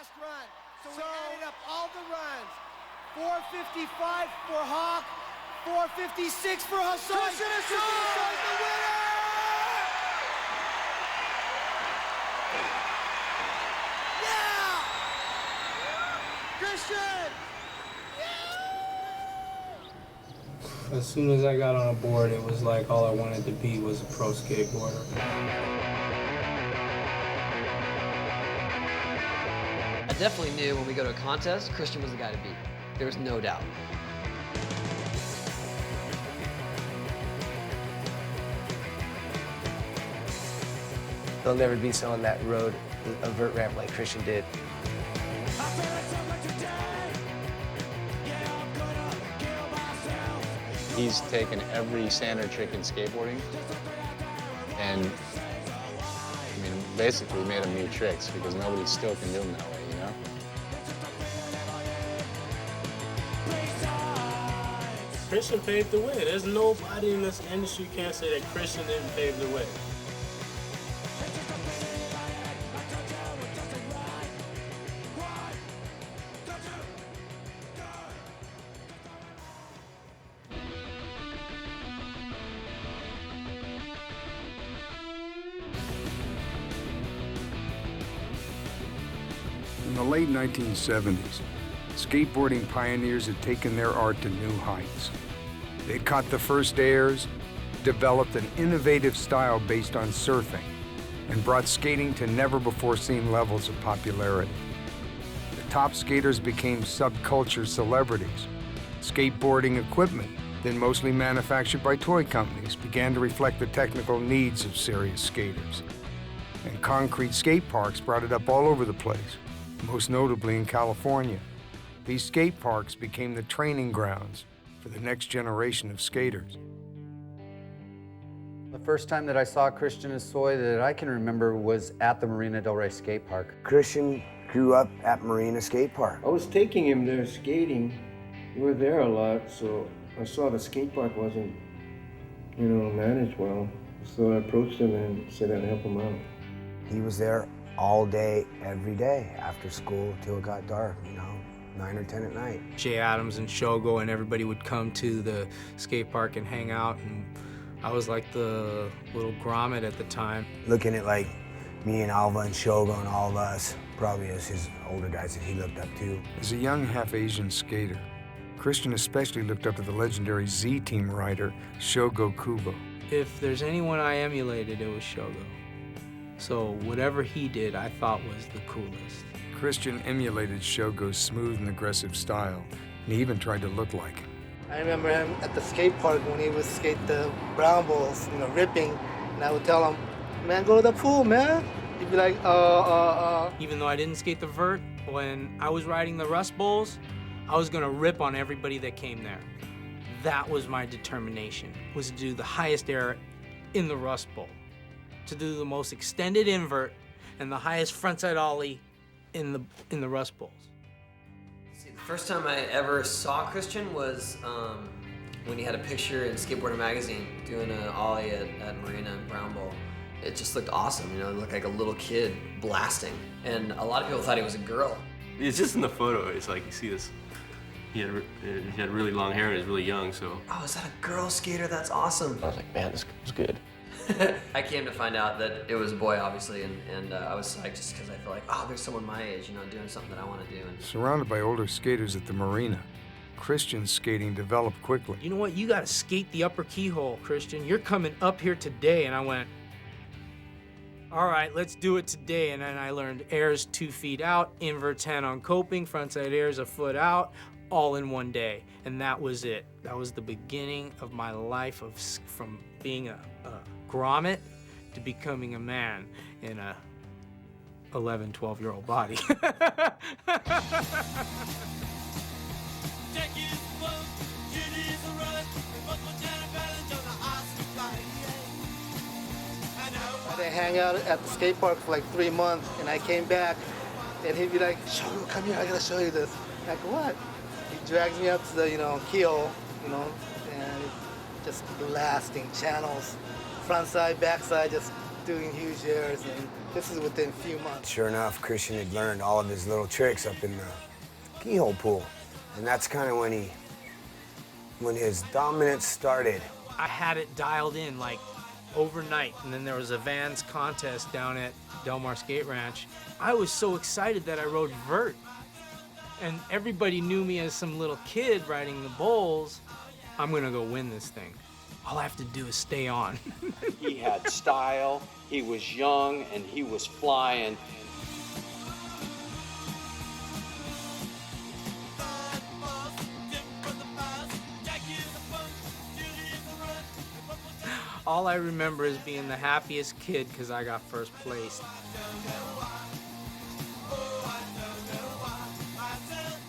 last run. So we added up all the runs. 4:55 for Hawk, 4:56 for Hosoi. Christian Hosoi, the winner! Yeah! Christian! As soon as I got on a board, it was like all I wanted to be was a pro skateboarder. I definitely knew when we go to a contest, Christian was the guy to beat. There was no doubt. There'll never be someone that rode a vert ramp like Christian did. He's taken every standard trick in skateboarding and, I mean, basically made them new tricks because nobody still can do them that way, you know? Christian paved the way. There's nobody in this industry who can't say that Christian didn't pave the way. In the late 1970s, skateboarding pioneers had taken their art to new heights. They'd caught the first airs, developed an innovative style based on surfing, and brought skating to never-before-seen levels of popularity. The top skaters became subculture celebrities. Skateboarding equipment, then mostly manufactured by toy companies, began to reflect the technical needs of serious skaters. And concrete skate parks brought it up all over the place, most notably in California. These skate parks became the training grounds for the next generation of skaters. The first time that I saw Christian Hosoi that I can remember was at the Marina Del Rey skate park. Christian grew up at Marina Skate Park. I was taking him there skating. We were there a lot, so I saw the skate park wasn't, managed well. So I approached him and said I'd help him out. He was there all day, every day, after school till it got dark, 9 or 10 at night. Jay Adams and Shogo and everybody would come to the skate park and hang out, and I was like the little grommet at the time. Looking at like me and Alva and Shogo and all of us, probably as his older guys that he looked up to. As a young half-Asian skater, Christian especially looked up to the legendary Z-Team rider, Shogo Kubo. If there's anyone I emulated, it was Shogo. So whatever he did, I thought was the coolest. Christian emulated Shogo's smooth and aggressive style, and he even tried to look like him. I remember him at the skate park when he would skate the brown balls, ripping, and I would tell him, man, go to the pool, man. He'd be like, Even though I didn't skate the vert, when I was riding the Rust Bowls, I was gonna rip on everybody that came there. That was my determination, was to do the highest air in the Rust Bowl, to do the most extended invert and the highest frontside ollie in the Rust Bowls. See, the first time I ever saw Christian was when he had a picture in Skateboarder magazine doing an ollie at Marina and Brown Bowl. It just looked awesome, It looked like a little kid blasting. And a lot of people thought he was a girl. It's just in the photo, it's like you see this, he had really long hair and he was really young, so. Oh, is that a girl skater? That's awesome. I was like, man, this was good. I came to find out that it was a boy, obviously, and I was psyched just because I feel like, there's someone my age, doing something that I want to do. And Surrounded by older skaters at the marina, Christian's skating developed quickly. You know what? You gotta skate the upper keyhole, Christian. You're coming up here today. And I went, all right, let's do it today. And then I learned airs 2 feet out, inverts hand on coping, frontside airs a foot out, all in one day. And that was it. That was the beginning of my life from being a grommet to becoming a man in a 11, 12-year-old body. I hang out at the skate park for like 3 months, and I came back, and he'd be like, Shogo, come here, I gotta show you this. Like, what? He drags me up to the, keel, and just blasting channels, front side, back side, just doing huge airs, and this is within a few months. Sure enough, Christian had learned all of his little tricks up in the keyhole pool. And that's kind of when his dominance started. I had it dialed in like overnight, and then there was a Vans contest down at Del Mar Skate Ranch. I was so excited that I rode vert, and everybody knew me as some little kid riding the bowls. I'm gonna go win this thing. All I have to do is stay on. He had style, he was young, and he was flying. All I remember is being the happiest kid because I got first place.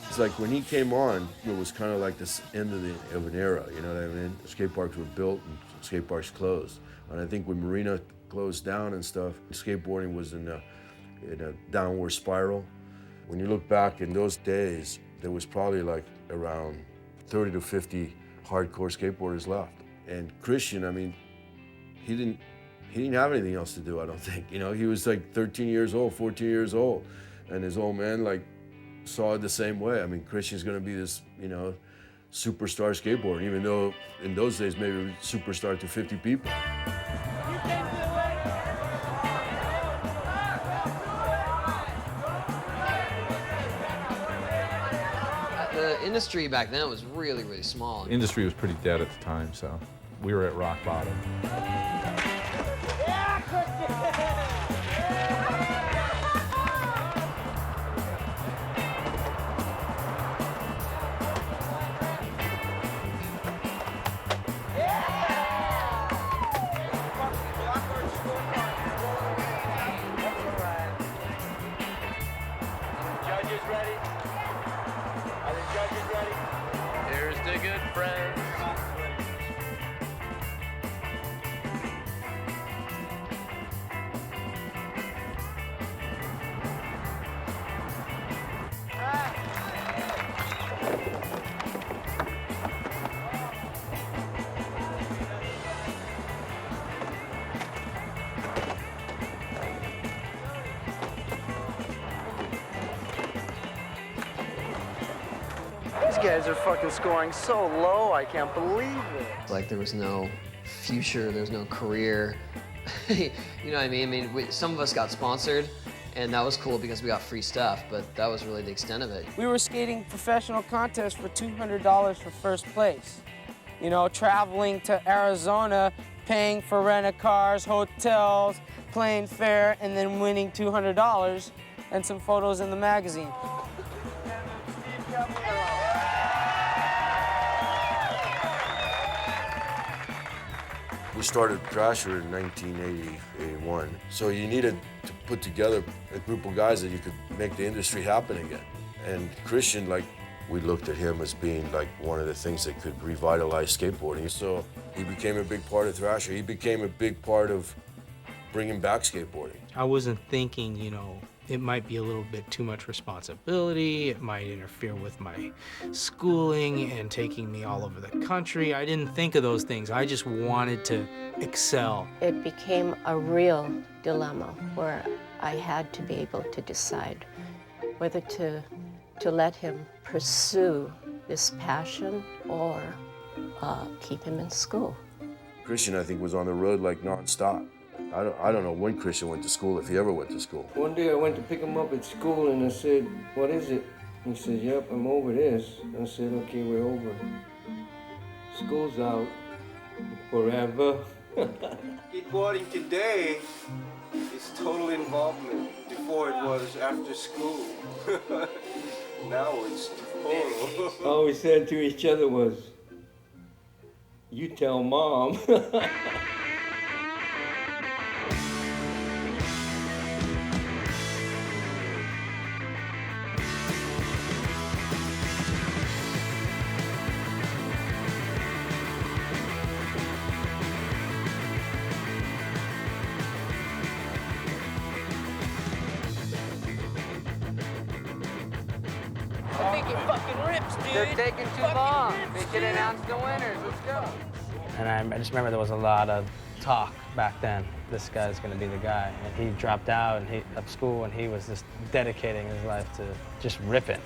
It's like when he came on, it was kind of like this end of an era, you know what I mean? Skate parks were built and skate parks closed. And I think when Marina closed down and stuff, skateboarding was in a downward spiral. When you look back in those days, there was probably like around 30 to 50 hardcore skateboarders left. And Christian, I mean, he didn't have anything else to do, I don't think. You know, he was like 13 years old, 14 years old. And his old man like saw it the same way. I mean, Christian's gonna be this, you know, superstar skateboarder, even though in those days maybe superstar to 50 people. The industry back then was really, really small. The industry was pretty dead at the time, so we were at rock bottom. Here's the good friends. These guys are fucking scoring so low, I can't believe it. Like there was no future, there was no career. You know what I mean? Some of us got sponsored, and that was cool because we got free stuff, but that was really the extent of it. We were skating professional contests for $200 for first place. You know, traveling to Arizona, paying for rent-a-cars, hotels, plane fare, and then winning $200 and some photos in the magazine. We started Thrasher in 1980, 81. So you needed to put together a group of guys that you could make the industry happen again. And Christian, like, we looked at him as being like one of the things that could revitalize skateboarding. So he became a big part of Thrasher. He became a big part of bringing back skateboarding. I wasn't thinking, you know, it might be a little bit too much responsibility. It might interfere with my schooling and taking me all over the country. I didn't think of those things. I just wanted to excel. It became a real dilemma where I had to be able to decide whether to let him pursue this passion or keep him in school. Christian, I think, was on the road like nonstop. I don't know when Christian went to school, if he ever went to school. One day I went to pick him up at school and I said, "What is it?" He said, "Yep, I'm over this." I said, "Okay, we're over. School's out forever." Skateboarding today is total involvement. Before it was after school. Now it's total. All we said to each other was, "You tell Mom." I think it fucking rips, dude. They're taking too long. They can announce the winners. Let's go. And I just remember there was a lot of talk back then. This guy's going to be the guy. And he dropped out of school, and he was just dedicating his life to just ripping.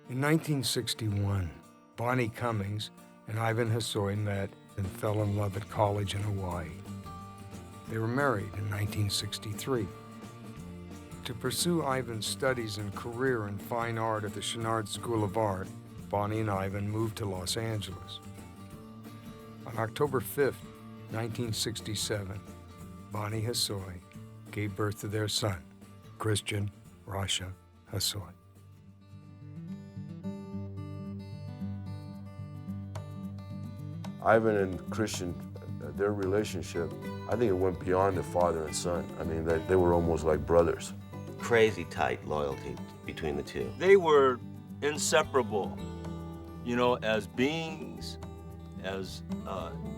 In 1961, Bonnie Cummings and Ivan Hosoi met and fell in love at college in Hawaii. They were married in 1963. To pursue Ivan's studies and career in fine art at the Chouinard School of Art, Bonnie and Ivan moved to Los Angeles. On October 5th, 1967, Bonnie Hosoi gave birth to their son, Christian Rasha Hosoi. Ivan and Christian, their relationship, I think it went beyond the father and son. I mean, they were almost like brothers. Crazy tight loyalty between the two. They were inseparable, you know, as beings, as,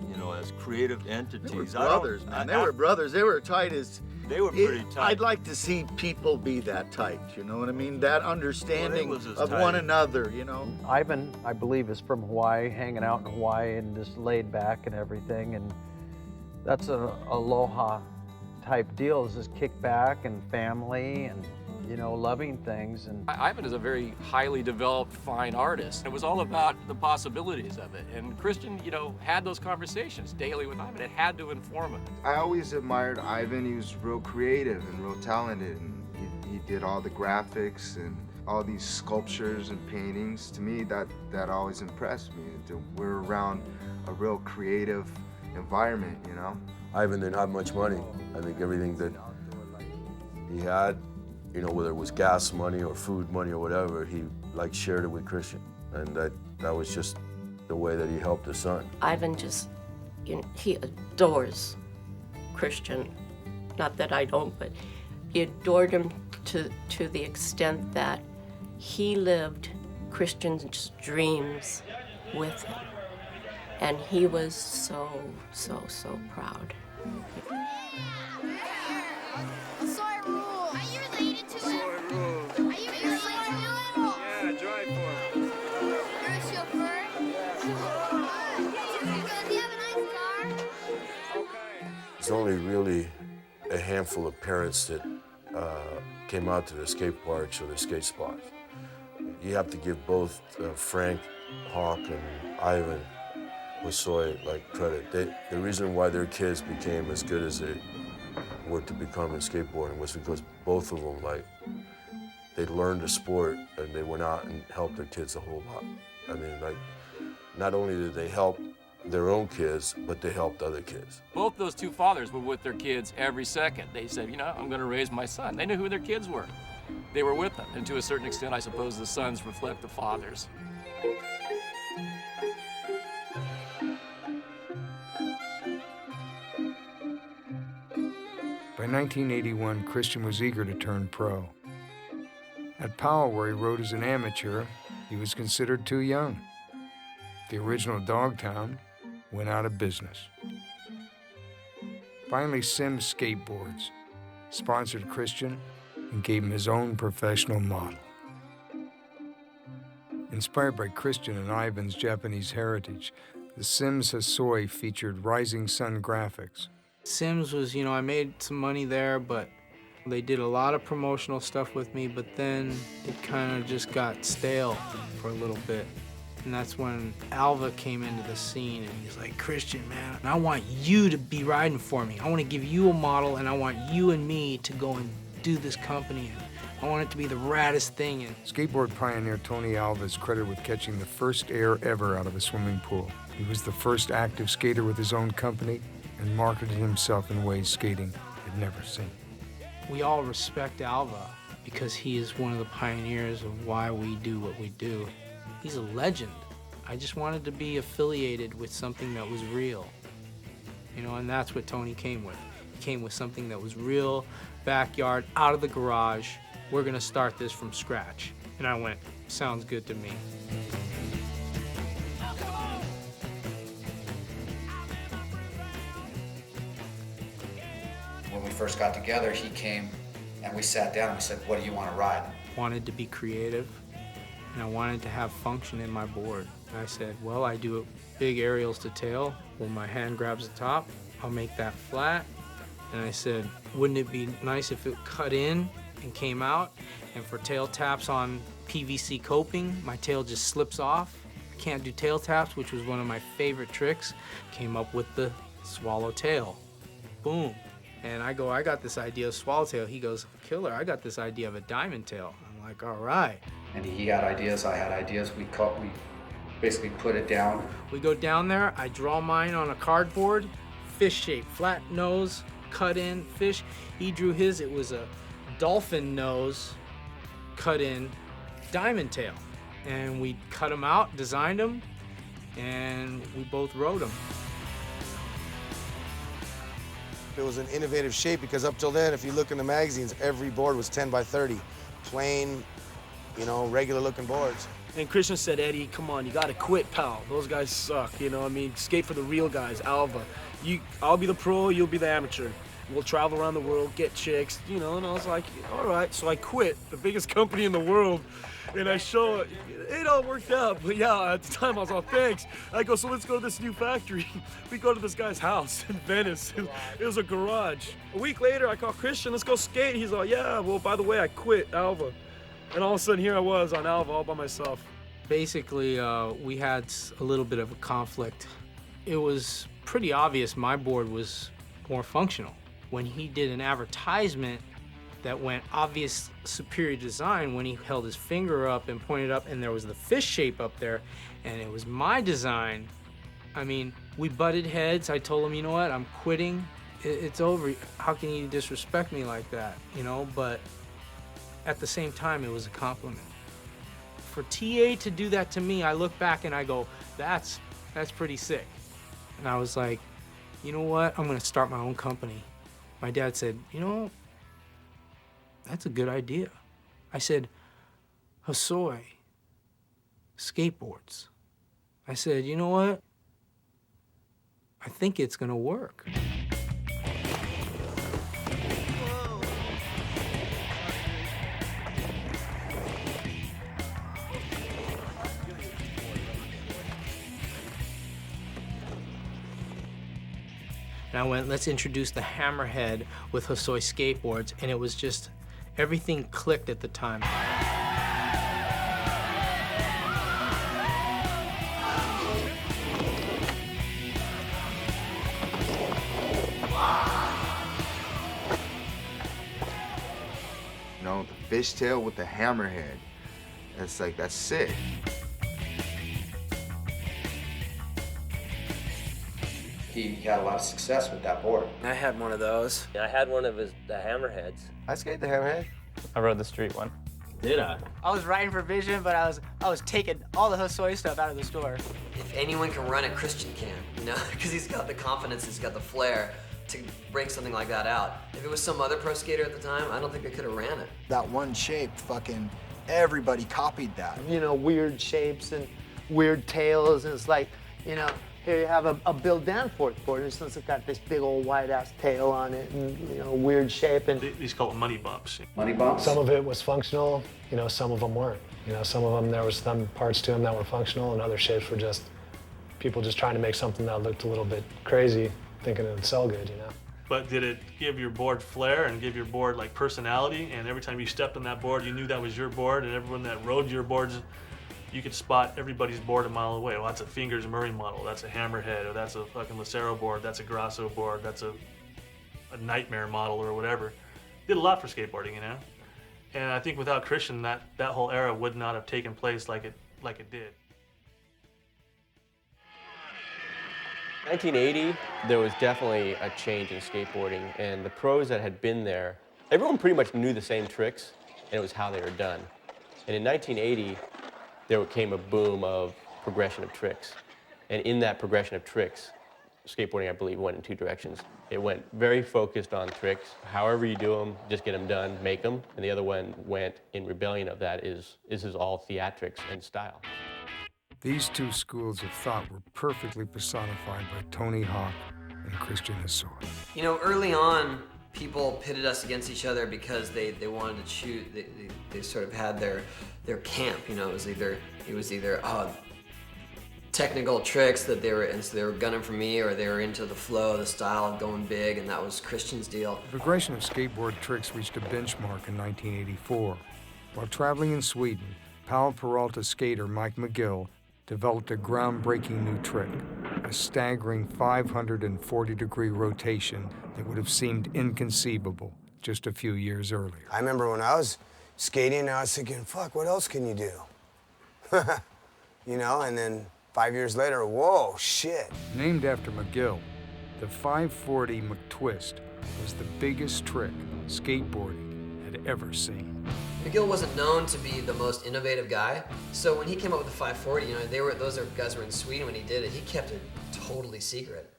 you know, as creative entities. They were brothers, man. They were brothers. They were tight as... They were pretty tight. I'd like to see people be that tight, you know what I mean? That understanding of tight. one another, you know? Ivan, I believe, is from Hawaii, hanging out in Hawaii and just laid back and everything. And that's an aloha type deal, is just kick back and family and, you know, loving things. And Ivan is a very highly developed, fine artist. It was all about the possibilities of it. And Christian, you know, had those conversations daily with Ivan. It had to inform him. I always admired Ivan. He was real creative and real talented. And he did all the graphics and all these sculptures and paintings. To me, that always impressed me. We're around a real creative environment, you know? Ivan didn't have much money. I think everything that he had, you know, whether it was gas money or food money or whatever, he like shared it with Christian. And that was just the way that he helped his son. Ivan just, you know, he adores Christian. Not that I don't, but he adored him to the extent that he lived Christian's dreams with him. And he was so, so, so proud. Hosoi rule. Are you related to him? Hosoi rule. Are you related to him? Yeah, drive for him. You're a chauffeur? Does he have a nice car? There's only really a handful of parents that came out to the skate parks or the skate spots. You have to give both Frank Hawk and Ivan Hosoi like credit. The reason why their kids became as good as they were to become in skateboarding was because both of them, like, they learned the sport and they went out and helped their kids a whole lot. I mean, like, not only did they help their own kids, but they helped other kids. Both those two fathers were with their kids every second. They said, you know, I'm going to raise my son. They knew who their kids were. They were with them. And to a certain extent, I suppose the sons reflect the fathers. By 1981, Christian was eager to turn pro. At Powell, where he rode as an amateur, he was considered too young. The original Dogtown went out of business. Finally, Sims Skateboards sponsored Christian and gave him his own professional model. Inspired by Christian and Ivan's Japanese heritage, the Sims Hosoi featured rising sun graphics. Sims was, you know, I made some money there, but they did a lot of promotional stuff with me, but then it kind of just got stale for a little bit. And that's when Alva came into the scene, and he's like, Christian, man, I want you to be riding for me. I want to give you a model, and I want you and me to go and do this company. And I want it to be the raddest thing. And Skateboard pioneer Tony Alva is credited with catching the first air ever out of a swimming pool. He was the first active skater with his own company and marketed himself in ways skating had never seen. we all respect Alva because he is one of the pioneers of why we do what we do. He's a legend. I just wanted to be affiliated with something that was real, you know, and that's what Tony came with. He came with something that was real, backyard, out of the garage, we're gonna start this from scratch. And I went, sounds good to me. When we first got together, he came and we sat down and we said, what do you want to ride? Wanted to be creative, and I wanted to have function in my board. And I said, well, I do big aerials to tail, where my hand grabs the top, I'll make that flat. And I said, wouldn't it be nice if it cut in and came out? And for tail taps on PVC coping, my tail just slips off. I can't do tail taps, which was one of my favorite tricks. Came up with the swallowtail. Boom. And I go, I got this idea of swallowtail. He goes, killer, I got this idea of a diamond tail. I'm like, all right. And he had ideas, I had ideas. We basically put it down. We go down there, I draw mine on a cardboard, fish shape, flat nose, cut in fish. He drew his, it was a dolphin nose, cut in diamond tail. And we cut them out, designed them, and we both rode them. It was an innovative shape because up till then, if you look in the magazines, every board was 10 by 30. Plain, you know, regular looking boards. And Christian said, Eddie, come on, you gotta quit, pal. Those guys suck, you know what I mean? Skate for the real guys, Alva. I'll be the pro, you'll be the amateur. We'll travel around the world, get chicks, you know, and I was like, all right. So I quit the biggest company in the world, and I show it. It all worked out, but yeah, at the time I was all, thanks. I go, so let's go to this new factory. We go to this guy's house in Venice. It was a garage. A week later, I call Christian, let's go skate. He's like, yeah, well, by the way, I quit Alva. And all of a sudden, here I was on Alva all by myself. Basically, we had a little bit of a conflict. It was pretty obvious my board was more functional. When he did an advertisement that went obvious superior design, when he held his finger up and pointed up and there was the fish shape up there and it was my design, I mean, we butted heads. I told him, you know what, I'm quitting. It's over. How can you disrespect me like that, you know? But at the same time, it was a compliment. For TA to do that to me, I look back and I go, that's pretty sick. And I was like, you know what, I'm gonna start my own company. My dad said, you know, that's a good idea. I said, Hosoi, skateboards. I said, you know what? I think it's gonna work. And I went, let's introduce the Hammerhead with Hosoi skateboards, and it was just, everything clicked at the time. You know, the fishtail with the hammerhead. That's sick. He had a lot of success with that board. I had one of those. I had one of the hammerheads. I skated the hammerhead. I rode the street one. Did I? I was riding for Vision, but I was taking all the Hosoi stuff out of the store. If anyone can run it, Christian can, you know, because he's got the confidence, he's got the flair to bring something like that out. If it was some other pro skater at the time, I don't think they could have ran it. That one shape, fucking everybody copied that. You know, weird shapes and weird tails, and it's like, you know, here you have a Bill Danforth board, and it's got this big old wide-ass tail on it, and, you know, weird shape. And these call them money bumps. Money bumps? Some of it was functional, you know, some of them weren't. You know, some of them, there was some parts to them that were functional, and other shapes were just people just trying to make something that looked a little bit crazy, thinking it would sell good, you know. But did it give your board flair and give your board like personality? And every time you stepped on that board, you knew that was your board, and everyone that rode your boards, you could spot everybody's board a mile away. Well, that's a Fingers Murray model, that's a Hammerhead, or that's a fucking Lucero board, that's a Grasso board, that's a Nightmare model or whatever. Did a lot for skateboarding, you know? And I think without Christian, that whole era would not have taken place like it did. 1980, there was definitely a change in skateboarding, and the pros that had been there, everyone pretty much knew the same tricks, and it was how they were done. And in 1980, there came a boom of progression of tricks. And in that progression of tricks, skateboarding, I believe, went in two directions. It went very focused on tricks. However you do them, just get them done, make them. And the other one went in rebellion of that is all theatrics and style. These two schools of thought were perfectly personified by Tony Hawk and Christian Hosoi. You know, early on, people pitted us against each other because they wanted to choose. They sort of had their camp. You know, it was either technical tricks that they were gunning for me, or they were into the flow, the style of going big, and that was Christian's deal. The progression of skateboard tricks reached a benchmark in 1984. While traveling in Sweden, Powell Peralta skater Mike McGill developed a groundbreaking new trick, a staggering 540-degree rotation that would have seemed inconceivable just a few years earlier. I remember when I was skating, I was thinking, fuck, what else can you do? You know, and then 5 years later, whoa, shit. Named after McGill, the 540 McTwist was the biggest trick skateboarding had ever seen. McGill wasn't known to be the most innovative guy, so when he came up with the 540, you know, those guys were in Sweden when he did it. He kept it totally secret,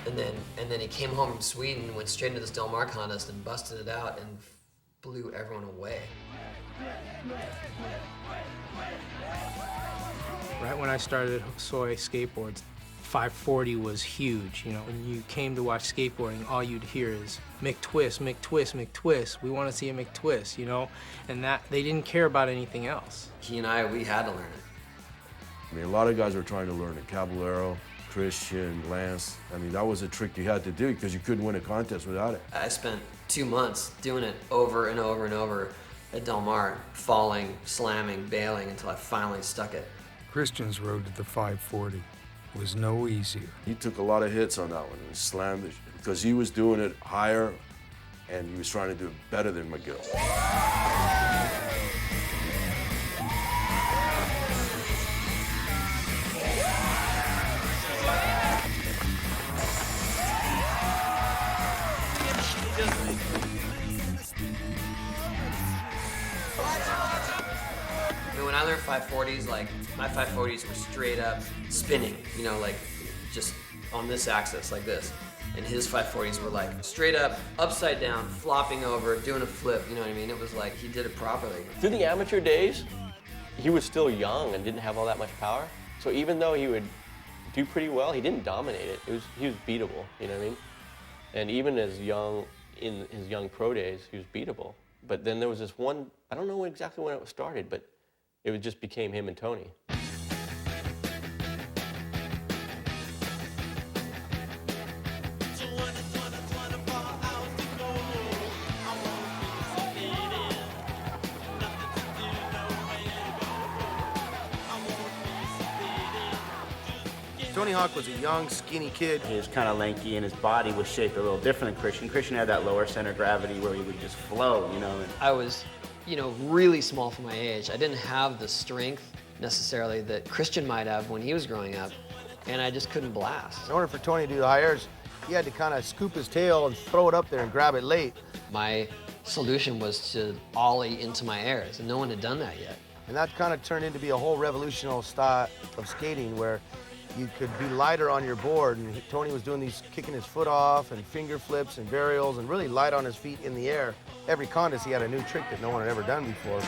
and then he came home from Sweden, went straight into this Del Mar contest and busted it out and blew everyone away. Right when I started Hosoi skateboards, 540 was huge. You know, when you came to watch skateboarding, all you'd hear is McTwist, McTwist, McTwist. We want to see a McTwist, you know? And that, they didn't care about anything else. He and I, we had to learn it. I mean, a lot of guys were trying to learn it. Caballero, Christian, Lance. I mean, that was a trick you had to do because you couldn't win a contest without it. I spent 2 months doing it over and over and over at Del Mar, falling, slamming, bailing until I finally stuck it. Christian's road to the 540 was no easier. He took a lot of hits on that one and slammed it because he was doing it higher and he was trying to do it better than McGill. When I learned 540s, like, my 540s were straight up spinning, you know, like, just on this axis, like this. And his 540s were like straight up, upside down, flopping over, doing a flip, you know what I mean? It was like, he did it properly. Through the amateur days, he was still young and didn't have all that much power. So even though he would do pretty well, he didn't dominate it. He was beatable, you know what I mean? And even as young, in his young pro days, he was beatable. But then there was this one, I don't know exactly when it started, but it just became him and Tony. Tony Hawk was a young, skinny kid. He was kind of lanky, and his body was shaped a little different than Christian. Christian had that lower center of gravity where he would just flow, you know. I was, you know, really small for my age. I didn't have the strength necessarily that Christian might have when he was growing up, and I just couldn't blast. In order for Tony to do the high airs, he had to kind of scoop his tail and throw it up there and grab it late. My solution was to ollie into my airs, and no one had done that yet. And that kind of turned into be a whole revolutionary style of skating where you could be lighter on your board, and Tony was doing these, kicking his foot off and finger flips and varials and really light on his feet in the air. Every contest he had a new trick that no one had ever done before.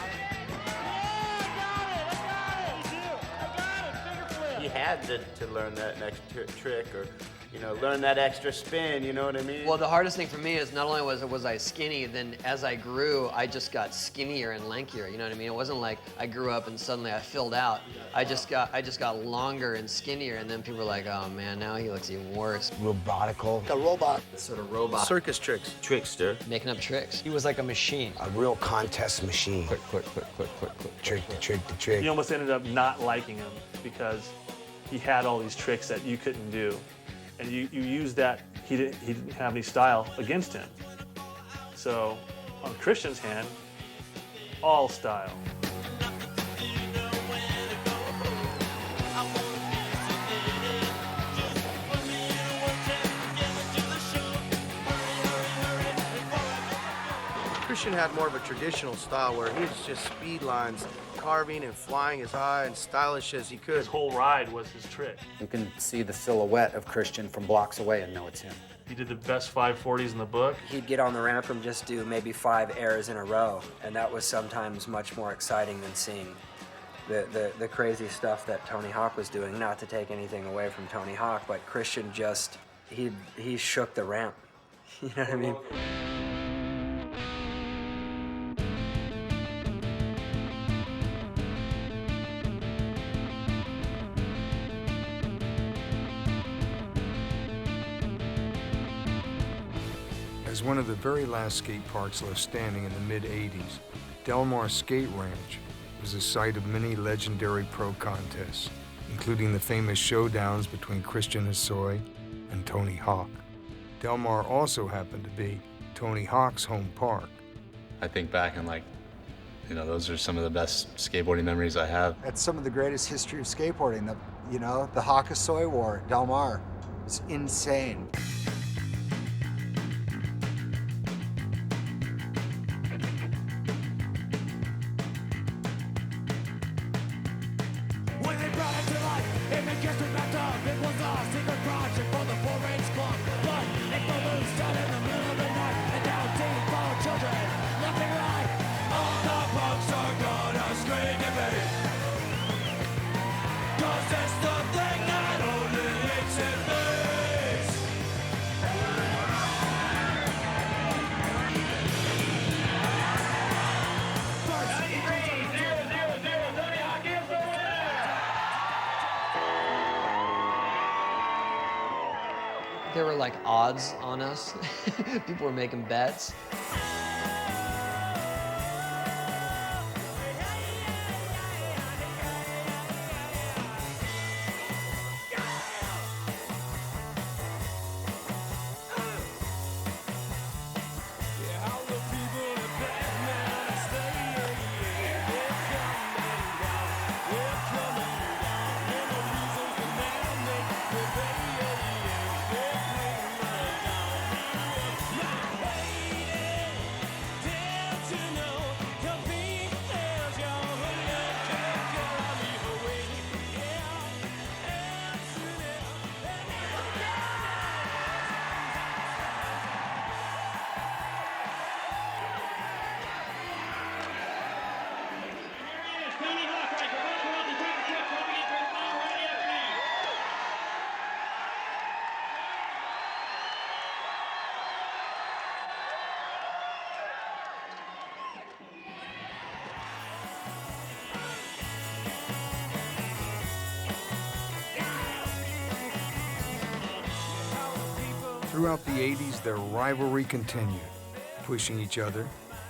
He had to learn that next trick, or, you know, learn that extra spin, you know what I mean? Well, the hardest thing for me is not only was I skinny, then as I grew, I just got skinnier and lankier, you know what I mean? It wasn't like I grew up and suddenly I filled out. I just got longer and skinnier, and then people were like, oh man, now he looks even worse. Robotical. A robot. Sort of robot. Circus tricks. Trickster. Making up tricks. He was like a machine. A real contest machine. Quick. Trick to trick to trick. You almost ended up not liking him because he had all these tricks that you couldn't do. And you used that, he didn't have any style against him. So on Christian's hand, all style. Christian had more of a traditional style where he was just speed lines, carving and flying as high and stylish as he could. His whole ride was his trick. You can see the silhouette of Christian from blocks away and know it's him. He did the best 540s in the book. He'd get on the ramp and just do maybe 5 airs in a row, and that was sometimes much more exciting than seeing the crazy stuff that Tony Hawk was doing. Not to take anything away from Tony Hawk, but Christian just, he shook the ramp. You know what I mean? As one of the very last skate parks left standing in the mid-'80s, Del Mar Skate Ranch was the site of many legendary pro contests, including the famous showdowns between Christian Hosoi and Tony Hawk. Del Mar also happened to be Tony Hawk's home park. I think back and those are some of the best skateboarding memories I have. That's some of the greatest history of skateboarding. The Hawk Hosoi War at Del Mar. It's insane. There were like odds on us. People were making bets. Throughout the 80s, their rivalry continued, pushing each other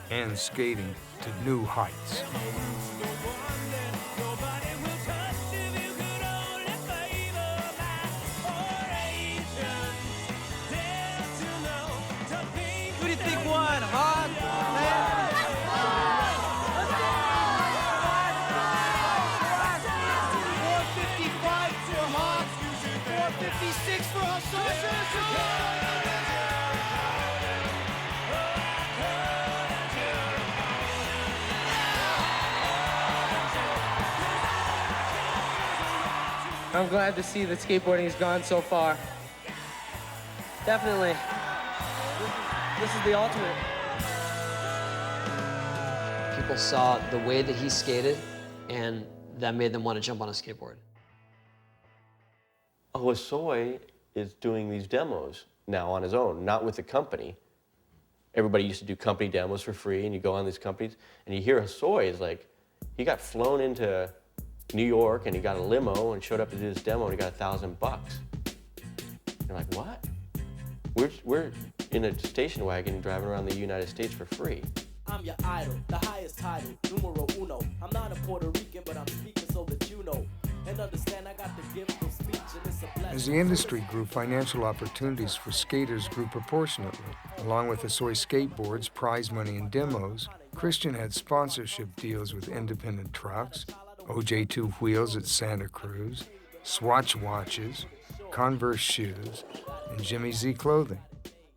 and skating to new heights. Who do you think won, Hawk? for Hawk, 456 for Hosoi. I'm glad to see that skateboarding has gone so far. Definitely. This is the ultimate. People saw the way that he skated, and that made them want to jump on a skateboard. Hosoi is doing these demos now on his own, not with the company. Everybody used to do company demos for free, and you go on these companies, and you hear Hosoi is like, he got flown into New York, and he got a limo and showed up to do this demo, and he got $1,000. You're like, what? We're in a station wagon driving around the United States for free. I'm your idol, the highest title, numero uno. I'm not a Puerto Rican, but I'm speaking so that you know. And understand I got the gift of speech, and it's a blessing. As the industry grew, financial opportunities for skaters grew proportionately. Along with Hosoi skateboards, prize money, and demos, Christian had sponsorship deals with independent trucks, OJ2 wheels at Santa Cruz, Swatch watches, Converse shoes, and Jimmy Z clothing.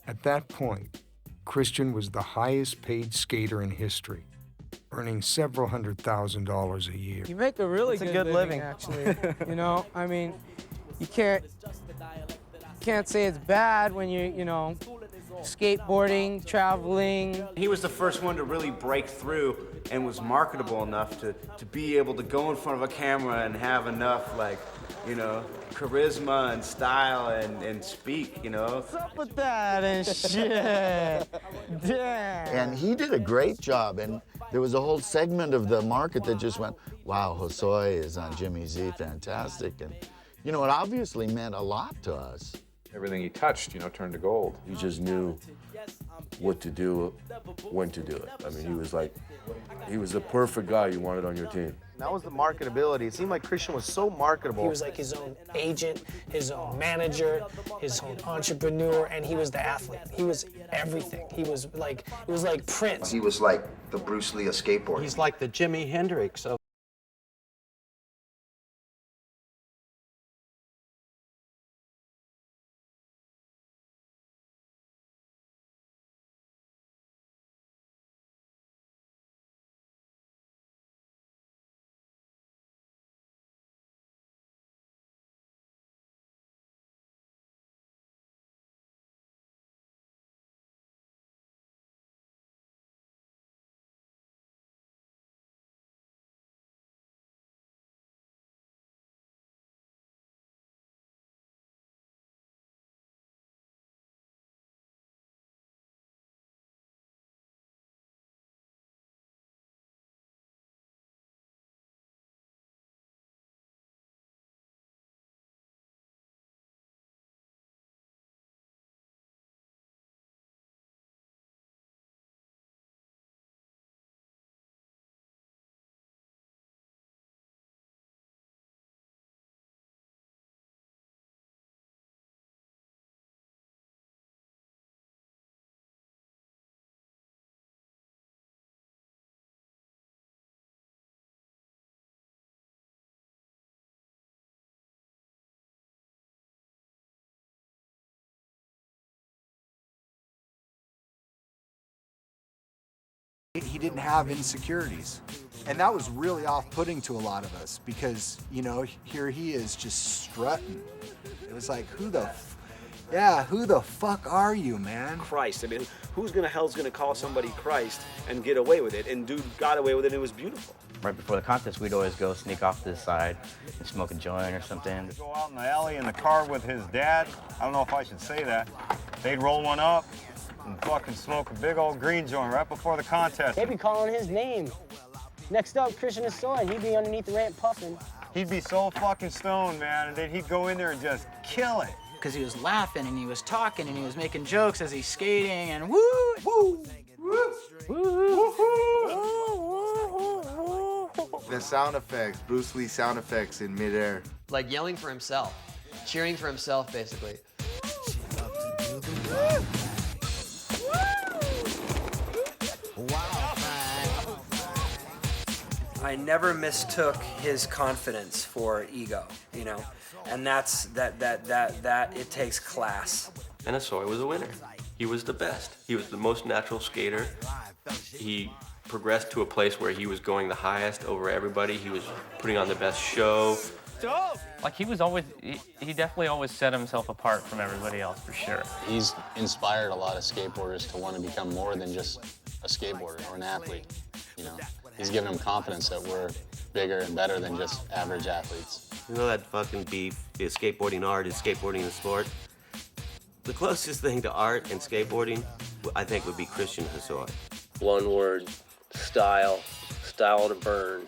At that point, Christian was the highest paid skater in history, earning several $100,000 a year. You make a really It's a good good living, living. actually. You know, I mean, you can't say it's bad when you know, skateboarding, traveling. He was the first one to really break through and was marketable enough to be able to go in front of a camera and have enough, like, you know, charisma and style and speak, you know. What's up with that and shit? Damn. And he did a great job, and there was a whole segment of the market that just went, wow, Hosoi is on Jimmy Z, fantastic. And, you know, it obviously meant a lot to us. Everything he touched, you know, turned to gold. He just knew what to do, when to do it. I mean, he was the perfect guy you wanted on your team. That was the marketability. It seemed like Christian was so marketable. He was like his own agent, his own manager, his own entrepreneur, and he was the athlete. He was everything. He was like Prince. He was like the Bruce Lee of skateboarding. He's like the Jimi Hendrix of He didn't have insecurities. And that was really off-putting to a lot of us because, you know, here he is just strutting. It was like, who the fuck are you, man? Christ. I mean, who's the hell's gonna call somebody Christ and get away with it? And dude got away with it and it was beautiful. Right before the contest, we'd always go sneak off to the side and smoke a joint or something. Go out in the alley in the car with his dad. I don't know if I should say that. They'd roll one up and fucking smoke a big old green joint right before the contest. They'd be calling his name. Next up, Christian Hosoi. He'd be underneath the ramp puffing. He'd be so fucking stoned, man, and then he'd go in there and just kill it. Because he was laughing and he was talking and he was making jokes as he's skating and woo, woo, The sound effects, Bruce Lee sound effects in midair. Like yelling for himself, cheering for himself, basically. I never mistook his confidence for ego, you know, and that's that it takes class. And Hosoi was a winner. He was the best. He was the most natural skater. He progressed to a place where he was going the highest over everybody. He was putting on the best show. Like he definitely always set himself apart from everybody else for sure. He's inspired a lot of skateboarders to want to become more than just a skateboarder or an athlete, you know. He's given them confidence that we're bigger and better than just average athletes. You know that fucking beef, is skateboarding art, is skateboarding a sport? The closest thing to art and skateboarding, I think, would be Christian Hosoi. One word, style to burn.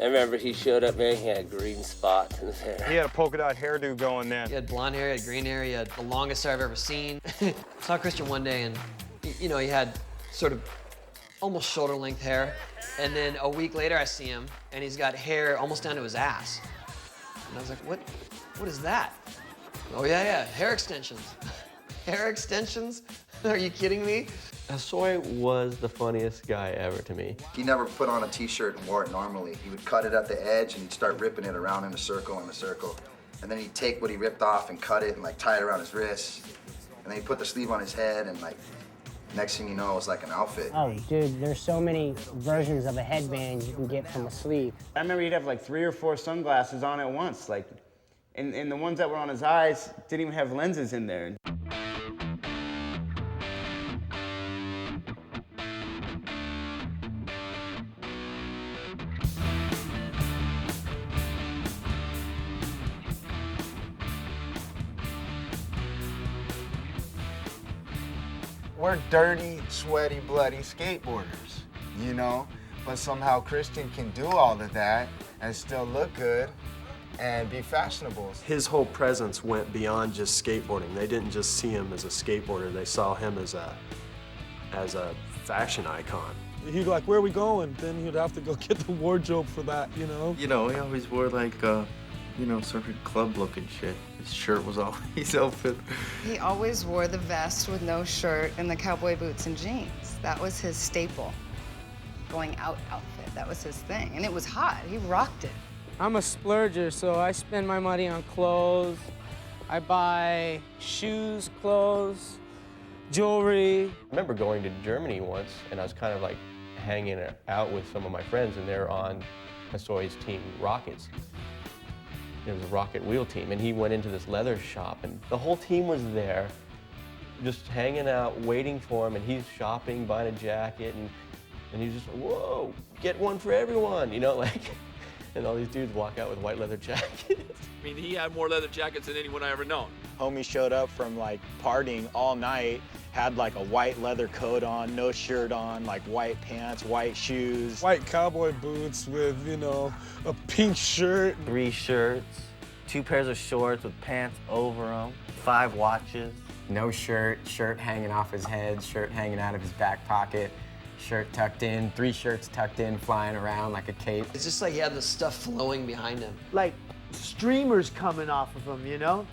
I remember he showed up, man, he had green spots in his hair. He had a polka dot hairdo going then. He had blonde hair, he had green hair, he had the longest hair I've ever seen. I saw Christian one day and, you know, he had sort of almost shoulder-length hair. And then a week later I see him and he's got hair almost down to his ass. And I was like, what is that? Oh yeah, hair extensions. Hair extensions? Are you kidding me? Hosoi was the funniest guy ever to me. He never put on a t-shirt and wore it normally. He would cut it at the edge and he'd start ripping it around in a circle. And then he'd take what he ripped off and cut it and like tie it around his wrists. And then he'd put the sleeve on his head and like Next thing you know, it was like an outfit. Oh, dude, there's so many versions of a headband you can get from a sleeve. I remember he'd have like 3 or 4 sunglasses on at once, like, and the ones that were on his eyes didn't even have lenses in there. We're dirty, sweaty, bloody skateboarders, you know? But somehow Christian can do all of that and still look good and be fashionable. His whole presence went beyond just skateboarding. They didn't just see him as a skateboarder, they saw him as a fashion icon. He'd like, where are we going? Then he'd have to go get the wardrobe for that, you know? You know, he always wore like, you know, sort of club looking shit. His shirt was always open. He always wore the vest with no shirt and the cowboy boots and jeans. That was his staple. Going out outfit, that was his thing. And it was hot, he rocked it. I'm a splurger, so I spend my money on clothes. I buy shoes, clothes, jewelry. I remember going to Germany once, and I was kind of like hanging out with some of my friends, and they're on Hosoi's team, Rockets. There was a rocket wheel team, and he went into this leather shop, and the whole team was there, just hanging out, waiting for him, and he's shopping, buying a jacket, and he's just, whoa, get one for everyone, you know, like, and all these dudes walk out with white leather jackets. I mean, he had more leather jackets than anyone I ever known. Homie showed up from like partying all night, had like a white leather coat on, no shirt on, like white pants, white shoes. White cowboy boots with, you know, a pink shirt. 3 shirts, 2 pairs of shorts with pants over them, 5 watches. No shirt, shirt hanging off his head, shirt hanging out of his back pocket, shirt tucked in, 3 shirts tucked in, flying around like a cape. It's just like he had the stuff flowing behind him. Like streamers coming off of him, you know?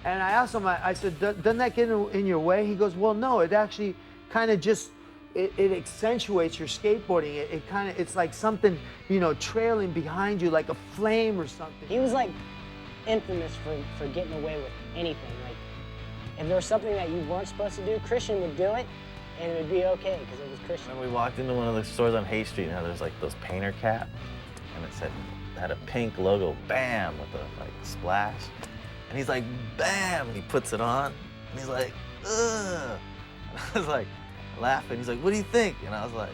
And I asked him, I said, doesn't that get in your way? He goes, well, no, it actually kind of just, it accentuates your skateboarding. It's like something, you know, trailing behind you, like a flame or something. He was like infamous for getting away with anything. Like, if there was something that you weren't supposed to do, Christian would do it, and it would be okay, because it was Christian. When we walked into one of the stores on Hay Street, now there's like those painter caps, and it had a pink logo, BAM, with a like splash. And he's like, BAM, and he puts it on, and he's like, ugh. And I was like, laughing. He's like, what do you think? And I was like,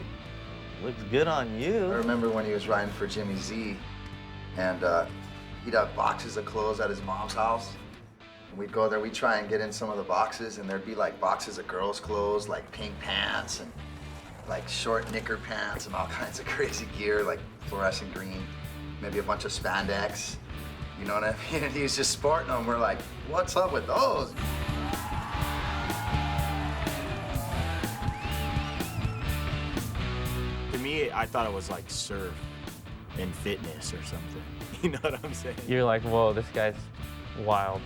looks good on you. I remember when he was riding for Jimmy Z, and he'd have boxes of clothes at his mom's house. And we'd go there, we'd try and get in some of the boxes, and there'd be like boxes of girls' clothes, like pink pants and like short knicker pants and all kinds of crazy gear, like fluorescent green, maybe a bunch of spandex. You know what I mean? And he was just sporting them. We're like, what's up with those? To me, I thought it was like surf and fitness or something. You know what I'm saying? You're like, whoa, this guy's wild.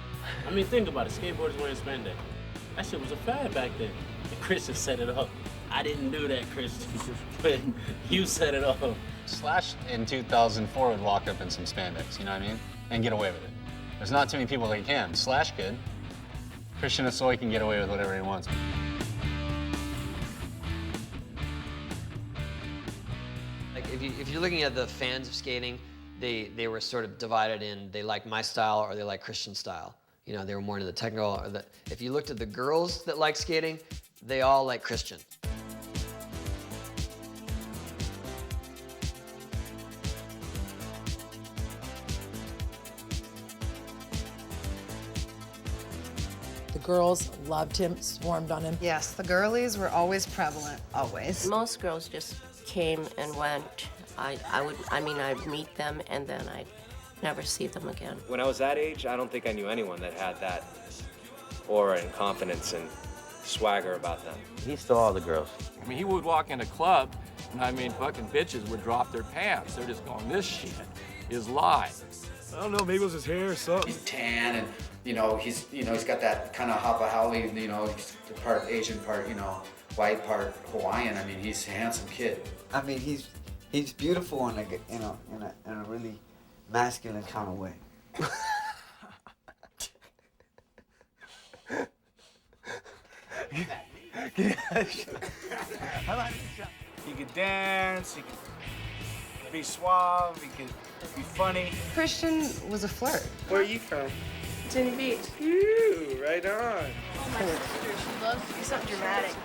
I mean, think about it. Skateboarders wearing spandex. That shit was a fad back then. And Christian set it up. I didn't do that, Christian, but you set it up. Slash in 2004 would walk up in some spandex, you know what I mean? And get away with it. There's not too many people that can. Slash could. Christian Hosoi can get away with whatever he wants. Like if you're looking at the fans of skating, they were sort of divided in, they like my style or they like Christian style. You know, they were more into the technical. Or if you looked at the girls that like skating, they all like Christian. The girls loved him, swarmed on him. Yes, the girlies were always prevalent, always. Most girls just came and went. I'd meet them and then I'd never see them again. When I was that age, I don't think I knew anyone that had that aura and confidence and swagger about them. He stole all the girls. I mean, he would walk in a club, and I mean, fucking bitches would drop their pants. They're just going, this shit is live. I don't know, maybe it was his hair or something. He's tan and, he's got that kind of Hapa Haole, he's part Asian, part, white, part Hawaiian. I mean, he's a handsome kid. I mean, he's beautiful in a really masculine kind of way. He could dance, he could be suave, he could be funny. Christian was a flirt. Where are you from? Virginia Beach. Ooh, right on. Oh, my sister, she loves to do something dramatic.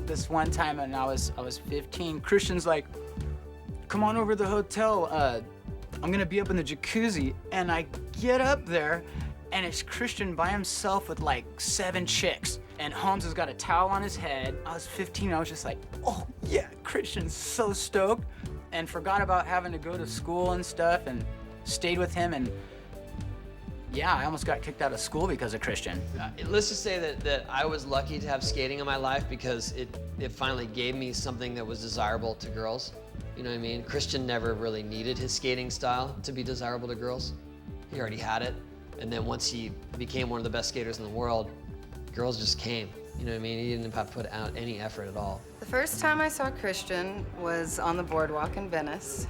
This one time, and I was 15. Christian's like, "Come on over to the hotel. I'm gonna be up in the jacuzzi." And I get up there, and it's Christian by himself with like 7 chicks. And Holmes has got a towel on his head. I was 15. I was just like, "Oh yeah, Christian's so stoked," and forgot about having to go to school and stuff, and stayed with him. And yeah, I almost got kicked out of school because of Christian. Let's just say that I was lucky to have skating in my life because it finally gave me something that was desirable to girls. You know what I mean? Christian never really needed his skating style to be desirable to girls. He already had it. And then once he became one of the best skaters in the world, girls just came. You know what I mean? He didn't have to put out any effort at all. The first time I saw Christian was on the boardwalk in Venice.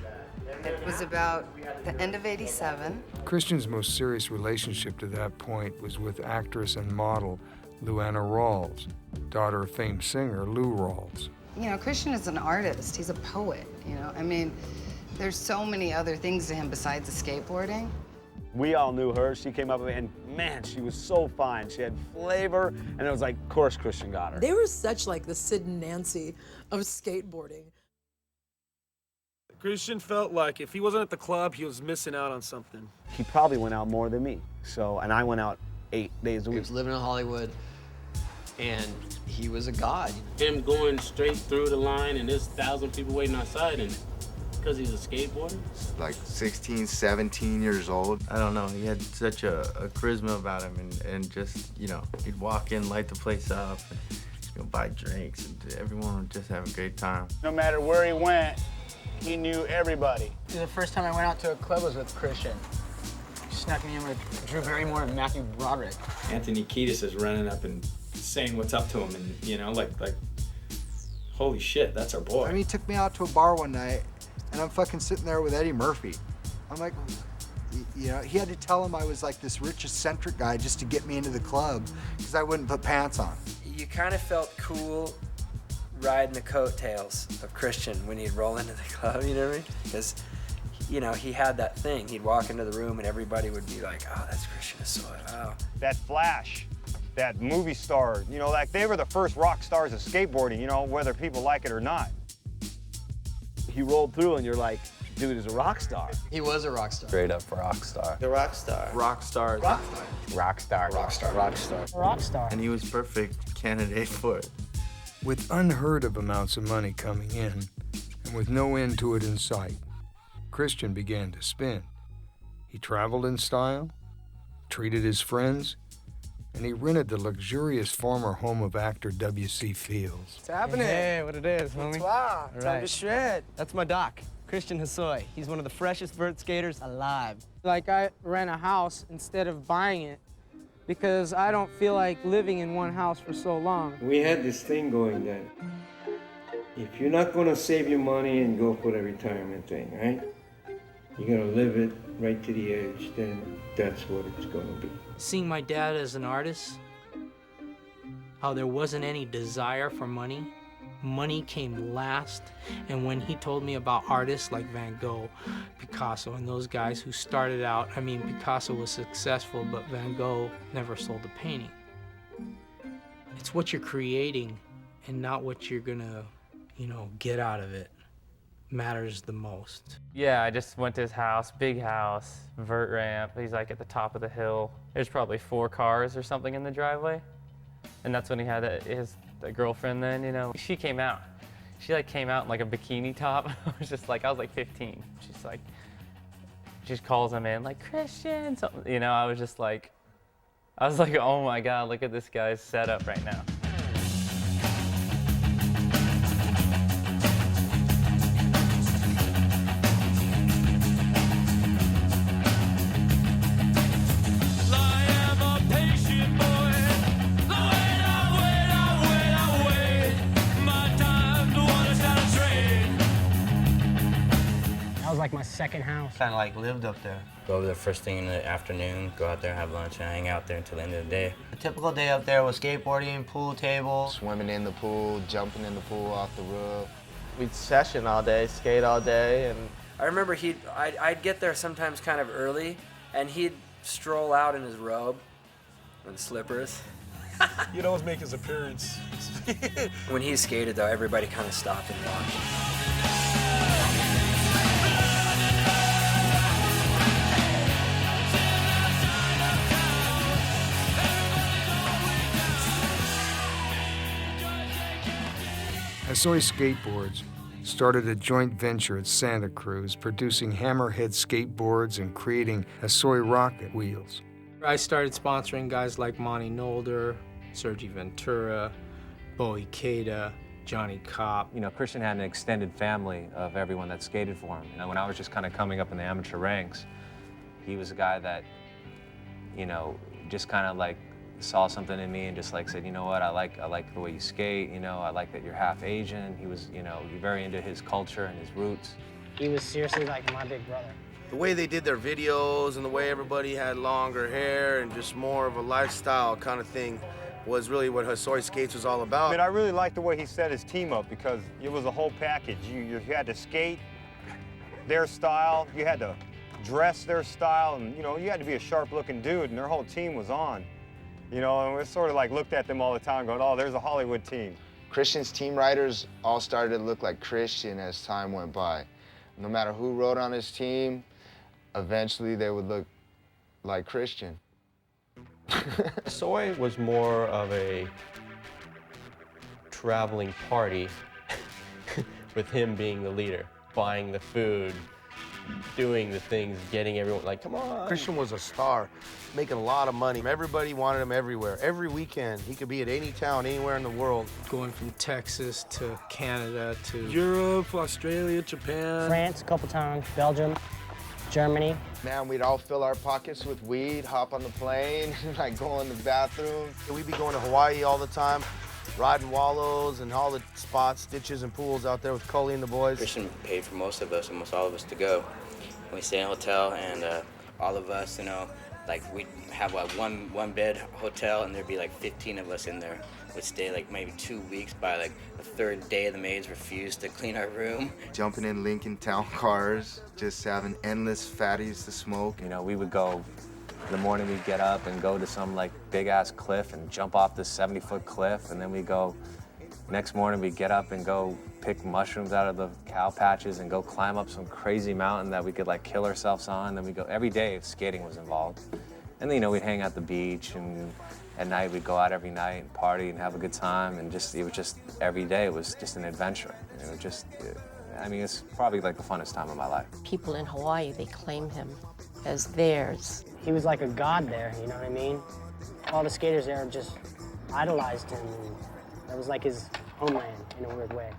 It was about the end of '87. Christian's most serious relationship to that point was with actress and model Luana Rawls, daughter of famed singer Lou Rawls. You know, Christian is an artist. He's a poet, you know? I mean, there's so many other things to him besides the skateboarding. We all knew her. She came up and man, she was so fine. She had flavor, and it was like, of course Christian got her. They were such like the Sid and Nancy of skateboarding. Christian felt like if he wasn't at the club, he was missing out on something. He probably went out more than me. And I went out 8 days a week. He was living in Hollywood, and he was a god. Him going straight through the line, and there's 1,000 people waiting outside, and because he's a skateboarder? Like 16, 17 years old. I don't know, he had such a charisma about him, and just, you know, he'd walk in, light the place up, and, you know, buy drinks, and everyone would just have a great time. No matter where he went, he knew everybody. The first time I went out to a club was with Christian. He snuck me in with Drew Barrymore and Matthew Broderick. Anthony Kiedis is running up and saying what's up to him, and you know, like, holy shit, that's our boy. I mean, he took me out to a bar one night, and I'm fucking sitting there with Eddie Murphy. I'm like, you know, he had to tell him I was like this rich, eccentric guy just to get me into the club because I wouldn't put pants on. You kind of felt cool riding the coattails of Christian when he'd roll into the club, you know what I mean? Because, you know, he had that thing. He'd walk into the room and everybody would be like, "Oh, that's Christian Hosoi, wow." That Flash, that movie star, you know, like they were the first rock stars of skateboarding, you know, whether people like it or not. He rolled through and you're like, dude is a rock star. He was a rock star. Straight up rock star. The rock star. Rock star. Rock Rock star. Rock star. Rock star. Rock star. And he was perfect candidate for it. With unheard of amounts of money coming in, and with no end to it in sight, Christian began to spin. He traveled in style, treated his friends, and he rented the luxurious former home of actor W.C. Fields. What's happening? Hey, what it is, homie? Wow, All time to shred. That's my doc, Christian Hosoi. He's one of the freshest vert skaters alive. Like I rent a house instead of buying it because I don't feel like living in one house for so long. We had this thing going that if you're not gonna save your money and go for the retirement thing, right? You're gonna live it right to the edge, then that's what it's gonna be. Seeing my dad as an artist, how there wasn't any desire for money. Money came last, and when he told me about artists like Van Gogh, Picasso, and those guys who started out, I mean, Picasso was successful, but Van Gogh never sold a painting. It's what you're creating and not what you're gonna, you know, get out of it matters the most. Yeah, I just went to his house, big house, vert ramp. He's like at the top of the hill. There's probably 4 cars or something in the driveway. And that's when he had his girlfriend then, you know. She came out. She like came out in like a bikini top. I was like 15. She's like, she just calls him in like, "Christian," something, you know. I was like, oh my God, look at this guy's setup right now. My time to understand like my second house. Kind of like lived up there. Go over there first thing in the afternoon, go out there, have lunch, and hang out there until the end of the day. A typical day up there was skateboarding, pool table. Swimming in the pool, jumping in the pool off the roof. We'd session all day, skate all day, and I remember I'd get there sometimes kind of early, and he'd stroll out in his robe and slippers. He'd always make his appearance. When he skated, though, everybody kind of stopped and watched. Hosoi Skateboards started a joint venture at Santa Cruz, producing hammerhead skateboards and creating Hosoi rocket wheels. I started sponsoring guys like Monty Nolder, Sergi Ventura, Bo Ikeda, Johnny Kopp. You know, Christian had an extended family of everyone that skated for him. You know, when I was just kind of coming up in the amateur ranks, he was a guy that, you know, just kind of like saw something in me and just like said, you know what, I like the way you skate, you know, I like that you're half Asian. He was, you know, very into his culture and his roots. He was seriously like my big brother. The way they did their videos and the way everybody had longer hair and just more of a lifestyle kind of thing was really what Hosoi Skates was all about. I mean, I really liked the way he set his team up because it was a whole package. You had to skate their style, you had to dress their style, and you know, you had to be a sharp-looking dude, and their whole team was on. You know, and we sort of like looked at them all the time going, oh, there's a Hollywood team. Christian's team riders all started to look like Christian as time went by. No matter who rode on his team, eventually they would look like Christian. Hosoi was more of a traveling party with him being the leader, buying the food, doing the things, getting everyone like, come on. Christian was a star, making a lot of money. Everybody wanted him everywhere. Every weekend, he could be at any town, anywhere in the world. Going from Texas to Canada to Europe, Australia, Japan. France a couple times, Belgium, Germany. Man, we'd all fill our pockets with weed, hop on the plane, like go in the bathroom. We'd be going to Hawaii all the time, riding wallows and all the spots, ditches, and pools out there with Cully and the boys. Christian paid for most of us, almost all of us, to go. We stayed in a hotel, and all of us, you know, like we'd have like one bed hotel, and there'd be like 15 of us in there. We'd stay like maybe 2 weeks. By like the third day, the maids refused to clean our room. Jumping in Lincoln Town cars, just having endless fatties to smoke. You know, we would go, in the morning we'd get up and go to some like big ass cliff and jump off this 70-foot cliff, and then we go, next morning we'd get up and go pick mushrooms out of the cow patches and go climb up some crazy mountain that we could like kill ourselves on. Then we go, every day skating was involved. And then, you know, we'd hang out at the beach, and at night we'd go out every night and party and have a good time, and just, it was just every day, it was just an adventure. It was just, I mean, it's probably like the funnest time of my life. People in Hawaii, they claim him as theirs. He was like a god there, you know what I mean? All the skaters there just idolized him, and that was like his homeland in a weird way.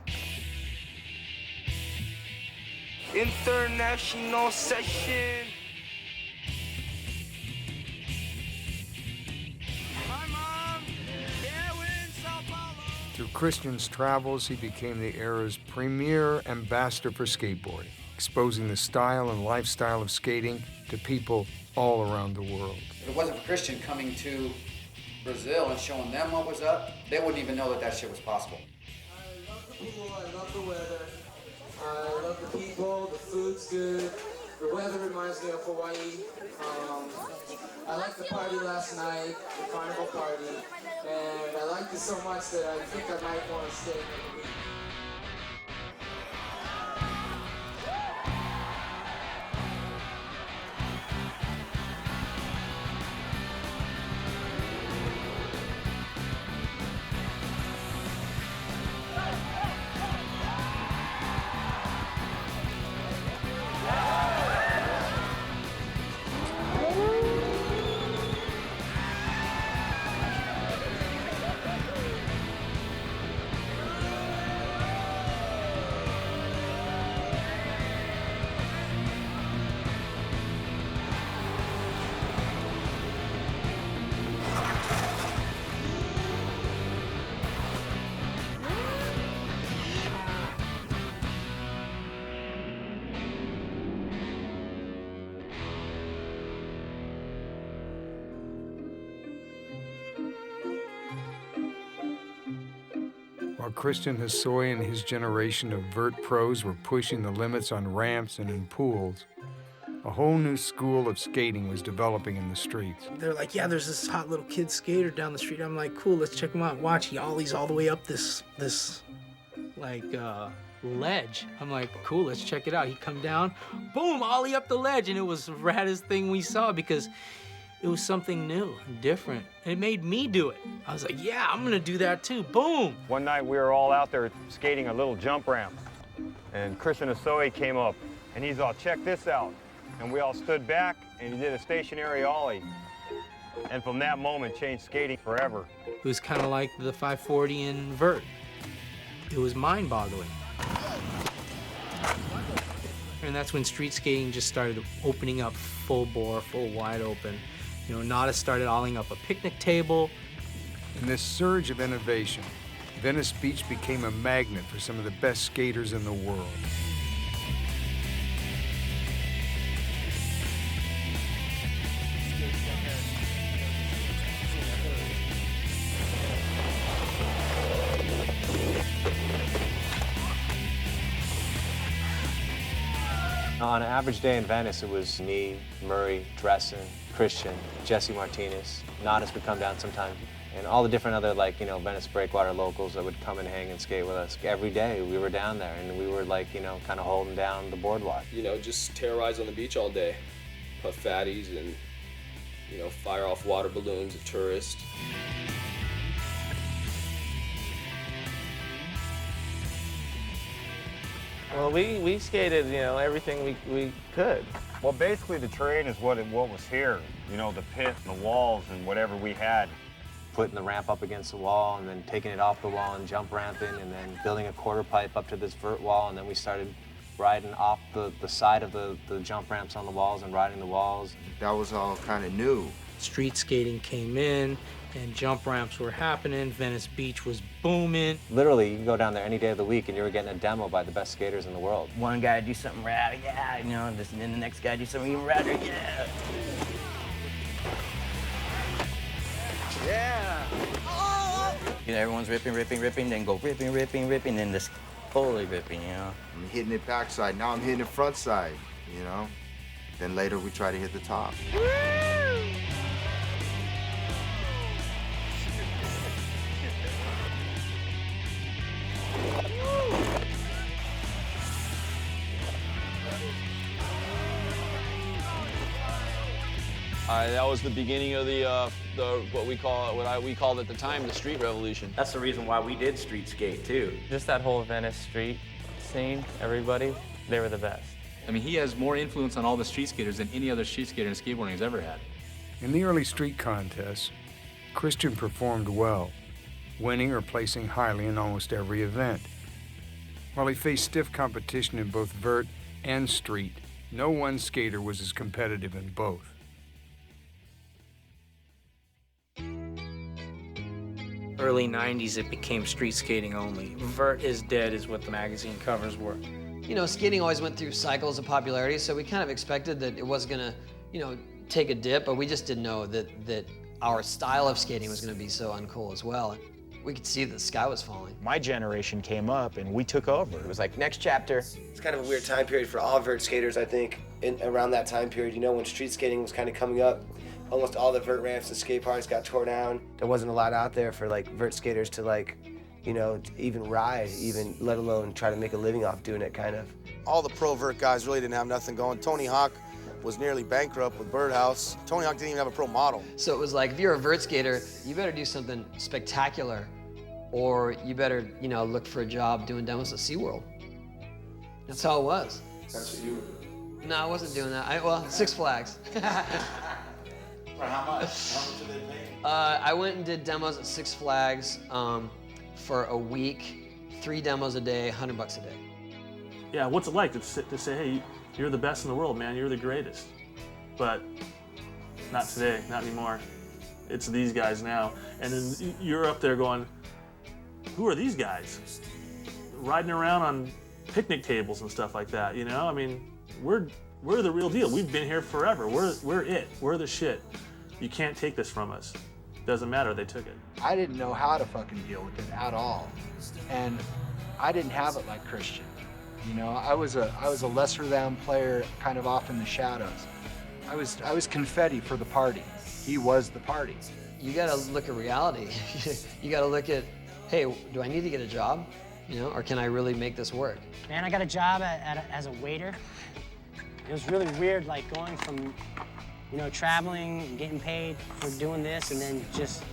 International session. Through Christian's travels, he became the era's premier ambassador for skateboarding, exposing the style and lifestyle of skating to people all around the world. If it wasn't for Christian coming to Brazil and showing them what was up, they wouldn't even know that shit was possible. I love the pool, I love the weather, I love the people, the food's good, the weather reminds me of Hawaii. I liked the party last night, the carnival party, and I liked it so much that I think I might want to stay another week. While Christian Hosoi and his generation of vert pros were pushing the limits on ramps and in pools, a whole new school of skating was developing in the streets. They're like, yeah, there's this hot little kid skater down the street. I'm like, cool, let's check him out. Watch, he ollies all the way up this ledge. I'm like, cool, let's check it out. He come down, boom, ollie up the ledge, and it was the raddest thing we saw because it was something new, different. And it made me do it. I was like, yeah, I'm gonna do that too, boom. One night we were all out there skating a little jump ramp, and Christian Hosoi came up, and he's all, check this out. And we all stood back, and he did a stationary ollie. And from that moment, changed skating forever. It was kind of like the 540 in vert. It was mind-boggling. And that's when street skating just started opening up full bore, full wide open. You know, Nada started ollieing up a picnic table. In this surge of innovation, Venice Beach became a magnet for some of the best skaters in the world. On an average day in Venice, it was me, Murray, Dressen, Christian, Jesse Martinez. Nodis would come down sometime, and all the different other, like, you know, Venice breakwater locals that would come and hang and skate with us. Every day we were down there, and we were, like, you know, kind of holding down the boardwalk. You know, just terrorize on the beach all day, puff fatties and, you know, fire off water balloons at tourists. Well, we skated, you know, everything we could. Well, basically the terrain is what was here. You know, the pit, the walls, and whatever we had. Putting the ramp up against the wall, and then taking it off the wall and jump ramping, and then building a quarter pipe up to this vert wall, and then we started riding off the side of the jump ramps on the walls and riding the walls. That was all kind of new. Street skating came in, and jump ramps were happening. Venice Beach was booming. Literally, you can go down there any day of the week and you were getting a demo by the best skaters in the world. One guy do something rad, yeah, you know, and then the next guy do something even radder, yeah. Yeah. You know, everyone's ripping, then go ripping, then this fully ripping, you know. I'm hitting it backside, now I'm hitting it front side, you know? Then later we try to hit the top. That was the beginning of what we called at the time the street revolution. That's the reason why we did street skate too. Just that whole Venice street scene, everybody, they were the best. I mean, he has more influence on all the street skaters than any other street skater in skateboarding has ever had. In the early street contests, Christian performed well, winning or placing highly in almost every event. While he faced stiff competition in both vert and street, no one skater was as competitive in both. Early 90s, it became street skating only. Vert is dead is what the magazine covers were. You know, skating always went through cycles of popularity, so we kind of expected that it was gonna, you know, take a dip, but we just didn't know that our style of skating was gonna be so uncool as well. We could see that the sky was falling. My generation came up and we took over. It was like, next chapter. It's kind of a weird time period for all vert skaters, I think, around that time period, you know, when street skating was kind of coming up. Almost all the vert ramps and skate parks got tore down. There wasn't a lot out there for like vert skaters to like, you know, to even ride, even let alone try to make a living off doing it, kind of. All the pro vert guys really didn't have nothing going. Tony Hawk was nearly bankrupt with Birdhouse. Tony Hawk didn't even have a pro model. So it was like, if you're a vert skater, you better do something spectacular, or you better, you know, look for a job doing demos at SeaWorld. That's how it was. That's what you were doing. No, I wasn't doing that. Well, Six Flags. For how much? How much did they pay? I went and did demos at Six Flags for a week, 3 demos a day, $100 a day. Yeah, what's it like to say, hey, you're the best in the world, man, you're the greatest. But not today, not anymore. It's these guys now. And then you're up there going, who are these guys? Riding around on picnic tables and stuff like that, you know? I mean, we're the real deal. We've been here forever. We're it. We're the shit. You can't take this from us. doesn't matter, they took it. I didn't know how to fucking deal with it at all. And I didn't have it like Christian. You know, I was a lesser than player kind of off in the shadows. I was confetti for the party. He was the party. You gotta look at reality. You gotta look at, hey, do I need to get a job? You know, or can I really make this work? Man, I got a job as a waiter. It was really weird, like going from, you know, traveling and getting paid for doing this, and then just,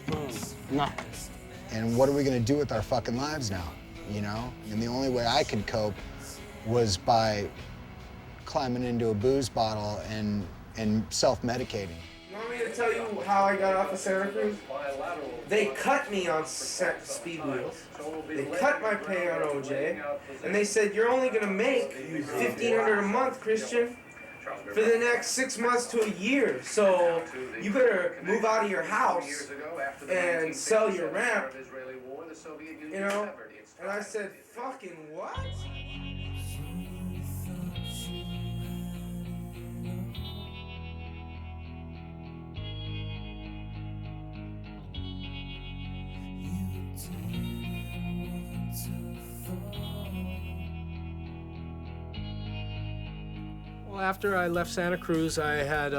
boom, nothing. And what are we gonna do with our fucking lives now, you know? And the only way I could cope was climbing into a booze bottle and self-medicating. You want me to tell you how I got off of Santa Cruz? They cut me on speed wheels. They cut my pay on OJ, and they said, you're only gonna make $1,500 a month, Christian, for the next 6 months to a year. So you better move out of your house and sell your ramp, you know? And I said, fucking what? Well, after I left Santa Cruz, I had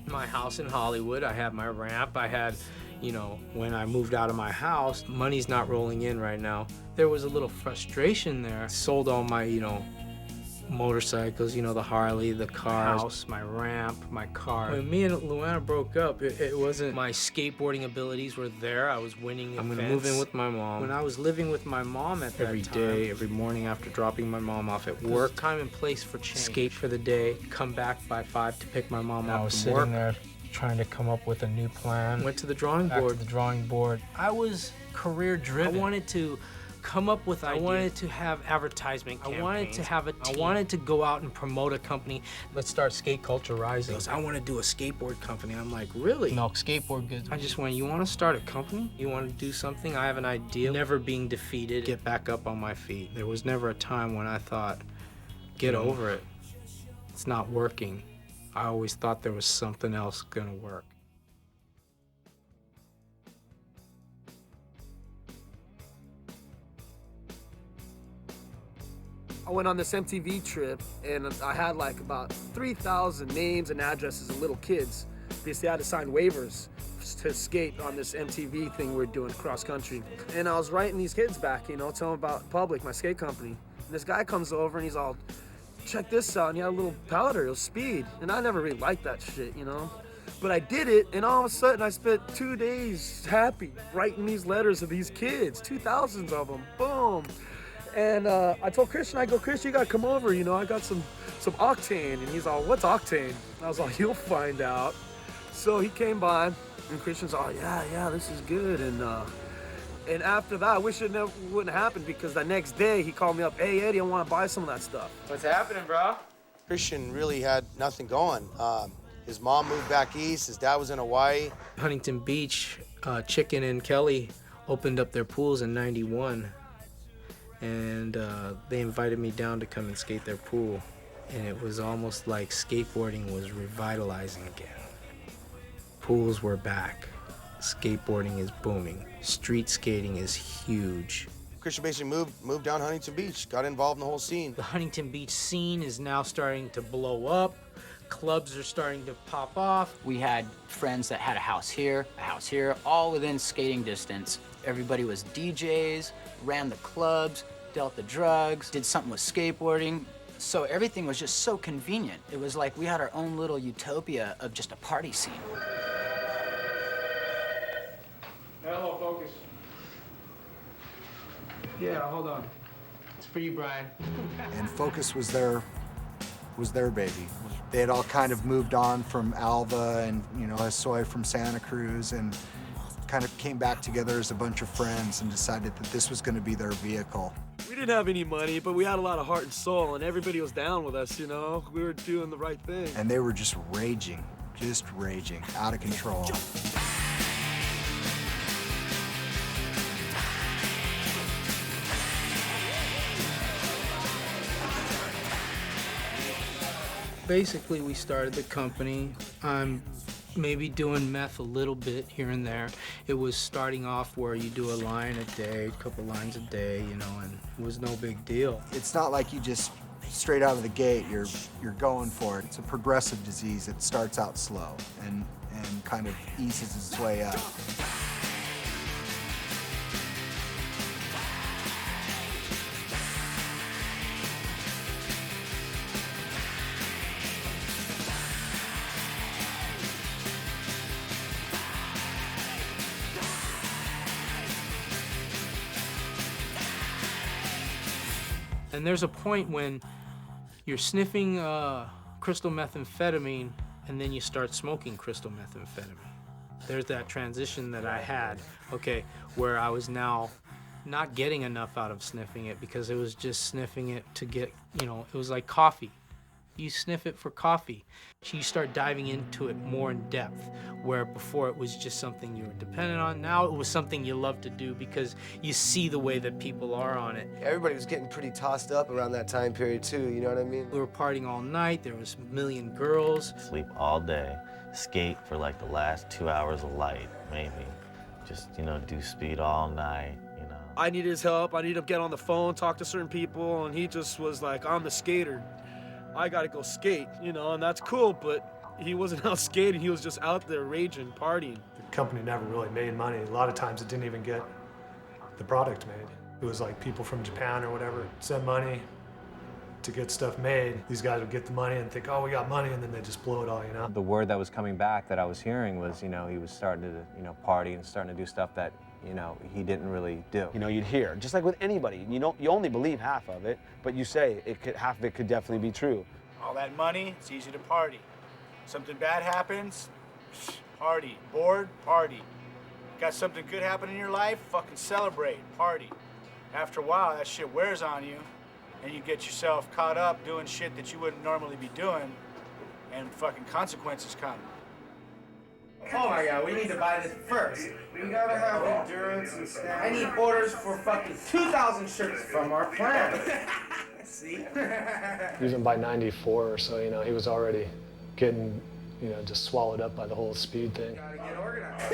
my house in Hollywood. I had my ramp. I had, you know, when I moved out of my house, money's not rolling in right now. There was a little frustration there. I sold all my, you know, motorcycles, you know, the Harley, the cars, house, my ramp, my car. When me and Luana broke up, it wasn't my skateboarding abilities were there. I was winning events. I'm gonna move in with my mom. When I was living with my mom at that time, every day, every morning after dropping my mom off at work, time and place for change. Skate for the day, come back by 5 to pick my mom up from work. I was sitting there trying to come up with a new plan. Went to the drawing board. Back to the drawing board. I was career driven. I wanted to come up with ideas. I wanted to have advertisement campaigns. I wanted to have a team. I wanted to go out and promote a company. Let's start Skate Culture Rising. He goes, I want to do a skateboard company. I'm like, really? Milk skateboard goods. I just went, you want to start a company? You want to do something? I have an idea. Never being defeated, get back up on my feet. There was never a time when I thought, get over it. It's not working. I always thought there was something else gonna work. I went on this MTV trip, and I had like about 3,000 names and addresses of little kids because they had to sign waivers to skate on this MTV thing we were doing cross country. And I was writing these kids back, you know, telling them about Public, my skate company. And this guy comes over and he's all, check this out, and he had a little powder, it was speed. And I never really liked that shit, you know? But I did it, and all of a sudden I spent 2 days happy writing these letters of these kids, 2,000s of them, boom. And I told Christian, I go, Christian, you gotta come over, you know, I got some octane. And he's all, what's octane? And I was like, you'll find out. So he came by, and Christian's all, yeah, this is good. And after that, I wish it wouldn't happen, because the next day he called me up, hey Eddie, I wanna buy some of that stuff. What's happening, bro? Christian really had nothing going. His mom moved back east, his dad was in Hawaii. Huntington Beach, Chicken and Kelly opened up their pools in '91. And they invited me down to come and skate their pool. And it was almost like skateboarding was revitalizing again. Pools were back. Skateboarding is booming. Street skating is huge. Christian basically moved down Huntington Beach, got involved in the whole scene. The Huntington Beach scene is now starting to blow up. Clubs are starting to pop off. We had friends that had a house here, all within skating distance. Everybody was DJs, ran the clubs, dealt the drugs, did something with skateboarding. So everything was just so convenient. It was like we had our own little utopia of just a party scene. Hello, focus. Yeah, hold on. It's for you, Brian. And Focus was their baby. They had all kind of moved on from Alva and, you know, Hosoi from Santa Cruz, and kind of came back together as a bunch of friends and decided that this was going to be their vehicle. We didn't have any money, but we had a lot of heart and soul, and everybody was down with us, you know? We were doing the right thing. And they were just raging, out of control. Basically, we started the company. I'm maybe doing meth a little bit here and there. It was starting off where you do a line a day, a couple lines a day, you know, and it was no big deal. It's not like you just straight out of the gate, you're going for it. It's a progressive disease. It starts out slow and kind of eases its way up. And there's a point when you're sniffing crystal methamphetamine and then you start smoking crystal methamphetamine. There's that transition that I had, okay, where I was now not getting enough out of sniffing it because it was just sniffing it to get, you know, it was like coffee. You sniff it for coffee. You start diving into it more in depth, where before it was just something you were dependent on. Now it was something you love to do because you see the way that people are on it. Everybody was getting pretty tossed up around that time period too, you know what I mean? We were partying all night, there was a million girls. Sleep all day, skate for like the last 2 hours of light, maybe. Just, you know, do speed all night, you know. I needed his help. I needed to get on the phone, talk to certain people, and he just was like, I'm the skater. I gotta go skate, you know, and that's cool, but he wasn't out skating, he was just out there raging, partying. The company never really made money. A lot of times it didn't even get the product made. It was like people from Japan or whatever send money to get stuff made. These guys would get the money and think, oh, we got money, and then they just blow it all, you know? The word that was coming back that I was hearing was, you know, he was starting to, you know, party and starting to do stuff that, you know, he didn't really do. You know, you'd hear, just like with anybody, you only believe half of it, but you say half of it could definitely be true. All that money, it's easy to party. Something bad happens, party. Bored, party. Got something good happen in your life, fucking celebrate, party. After a while, that shit wears on you, and you get yourself caught up doing shit that you wouldn't normally be doing, and fucking consequences come. Oh my God, we need to buy this first. We gotta have endurance and stuff. I need orders for fucking 2,000 shirts from our plant. See? Even by 94 or so, you know, he was already getting, you know, just swallowed up by the whole speed thing. Gotta get organized.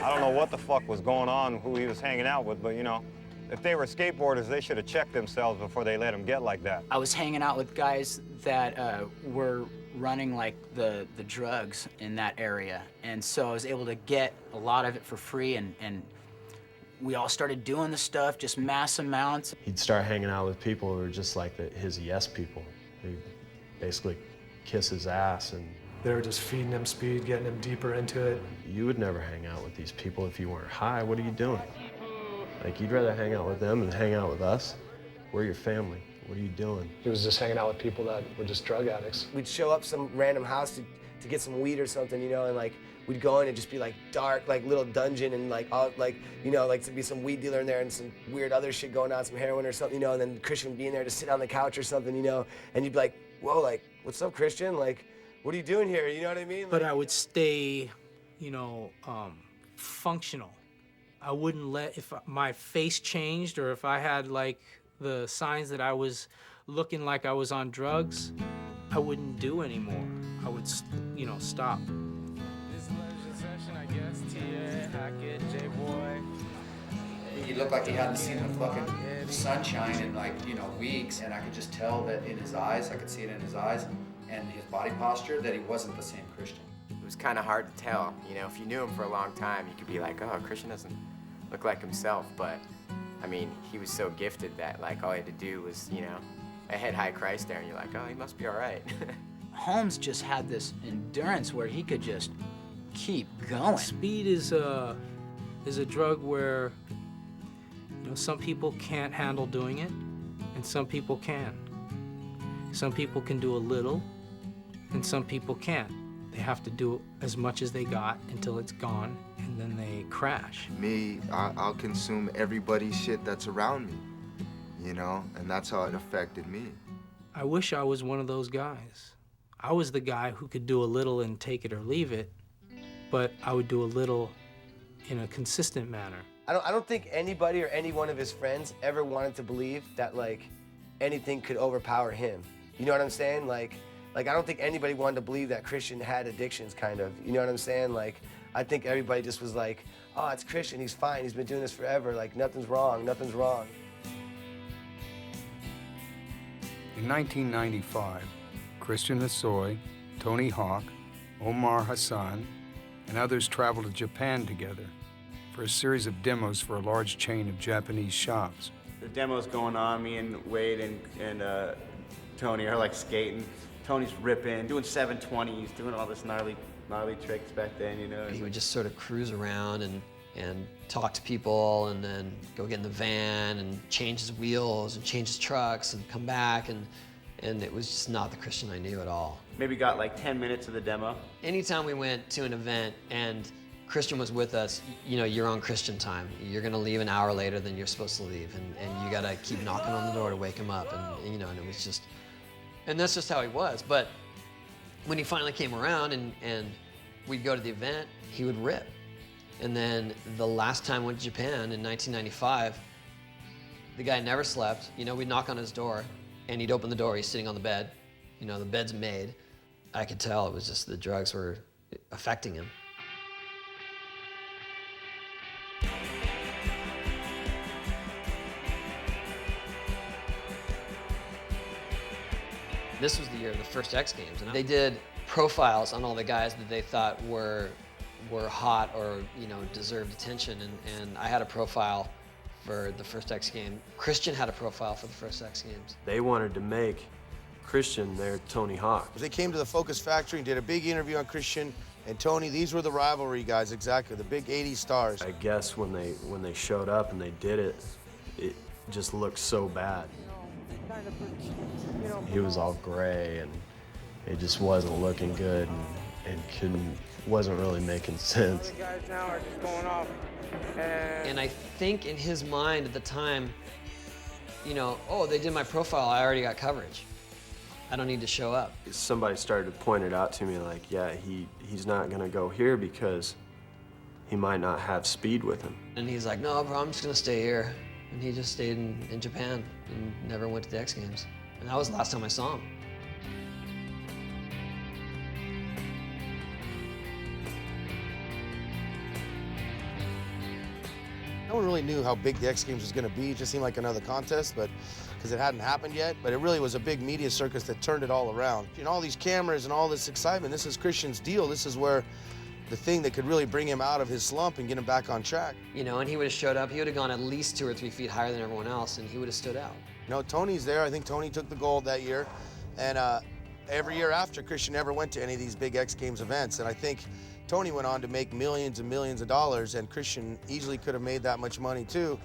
I don't know what the fuck was going on, who he was hanging out with, but you know, if they were skateboarders, they should have checked themselves before they let him get like that. I was hanging out with guys that were running like the drugs in that area, and so I was able to get a lot of it for free, and we all started doing the stuff, just mass amounts. He'd start hanging out with people who were just like his yes people, who basically kiss his ass, and they were just feeding him speed, getting him deeper into it. You would never hang out with these people if you weren't high. What are you doing? Like, you'd rather hang out with them than hang out with us? We're your family. What are you doing? He was just hanging out with people that were just drug addicts. We'd show up some random house to get some weed or something, you know, and like we'd go in and just be like dark, like little dungeon, and like all like, you know, like to be some weed dealer in there and some weird other shit going on, some heroin or something, you know, and then Christian would be in there to sit on the couch or something, you know, and you'd be like, whoa, like, what's up, Christian? Like, what are you doing here? You know what I mean? But I would stay, you know, functional. I wouldn't let, if my face changed or if I had like the signs that I was looking like I was on drugs, I wouldn't do anymore. I would, you know, stop. He looked like he hadn't seen the fucking sunshine in like, you know, weeks, and I could just tell that in his eyes, I could see it in his eyes and his body posture, that he wasn't the same Christian. It was kind of hard to tell. You know, if you knew him for a long time, you could be like, oh, Christian doesn't look like himself. But, I mean, he was so gifted that, like, all he had to do was, you know, a head-high Christ there, and you're like, oh, he must be all right. Holmes just had this endurance where he could just keep going. Speed is a drug where, you know, some people can't handle doing it, and some people can. Some people can do a little, and some people can't. They have to do as much as they got until it's gone, and then they crash. Me, I'll consume everybody's shit that's around me, you know, and that's how it affected me. I wish I was one of those guys. I was the guy who could do a little and take it or leave it, but I would do a little in a consistent manner. I don't think anybody or any one of his friends ever wanted to believe that like anything could overpower him. You know what I'm saying? Like Like, I don't think anybody wanted to believe that Christian had addictions, kind of. You know what I'm saying? Like, I think everybody just was like, oh, it's Christian, he's fine, he's been doing this forever. Like, nothing's wrong, nothing's wrong. In 1995, Christian Hosoi, Tony Hawk, Omar Hassan, and others traveled to Japan together for a series of demos for a large chain of Japanese shops. The demo's going on, me and Wade and Tony are like skating. Tony's ripping, doing 720s, doing all this gnarly tricks back then, you know. He would just sort of cruise around and talk to people and then go get in the van and change his wheels and change his trucks and come back, and it was just not the Christian I knew at all. Maybe got like 10 minutes of the demo. Anytime we went to an event and Christian was with us, you know, you're on Christian time. You're gonna leave an hour later than you're supposed to leave, and you gotta keep knocking on the door to wake him up, and you know, and it was just, and that's just how he was. But when he finally came around and we'd go to the event, he would rip. And then the last time we went to Japan in 1995, the guy never slept. You know, we'd knock on his door, and he'd open the door, he's sitting on the bed. You know, the bed's made. I could tell it was just the drugs were affecting him. This was the year of the first X Games, and they did profiles on all the guys that they thought were hot or, you know, deserved attention, and I had a profile for the first X Game. Christian had a profile for the first X Games. They wanted to make Christian their Tony Hawk. They came to the Focus Factory and did a big interview on Christian and Tony. These were the rivalry guys, exactly, the big 80s stars. I guess when they showed up and they did it, it just looked so bad. He was all gray and it just wasn't looking good and wasn't really making sense. The guys now are just going off. And I think in his mind at the time, you know, oh, they did my profile, I already got coverage. I don't need to show up. Somebody started to point it out to me like, yeah, he's not gonna go here because he might not have speed with him. And he's like, no, bro, I'm just gonna stay here. And he just stayed in Japan and never went to the X Games. And that was the last time I saw him. No one really knew how big the X Games was going to be. It just seemed like another contest, but because it hadn't happened yet. But it really was a big media circus that turned it all around. You know, all these cameras and all this excitement, this is Christian's deal. This is where the thing that could really bring him out of his slump and get him back on track. You know, and he would have showed up, he would have gone at least 2 or 3 feet higher than everyone else, and he would have stood out. You know, Tony's there. I think Tony took the gold that year. And every year after, Christian never went to any of these big X Games events. And I think Tony went on to make millions and millions of dollars, and Christian easily could have made that much money too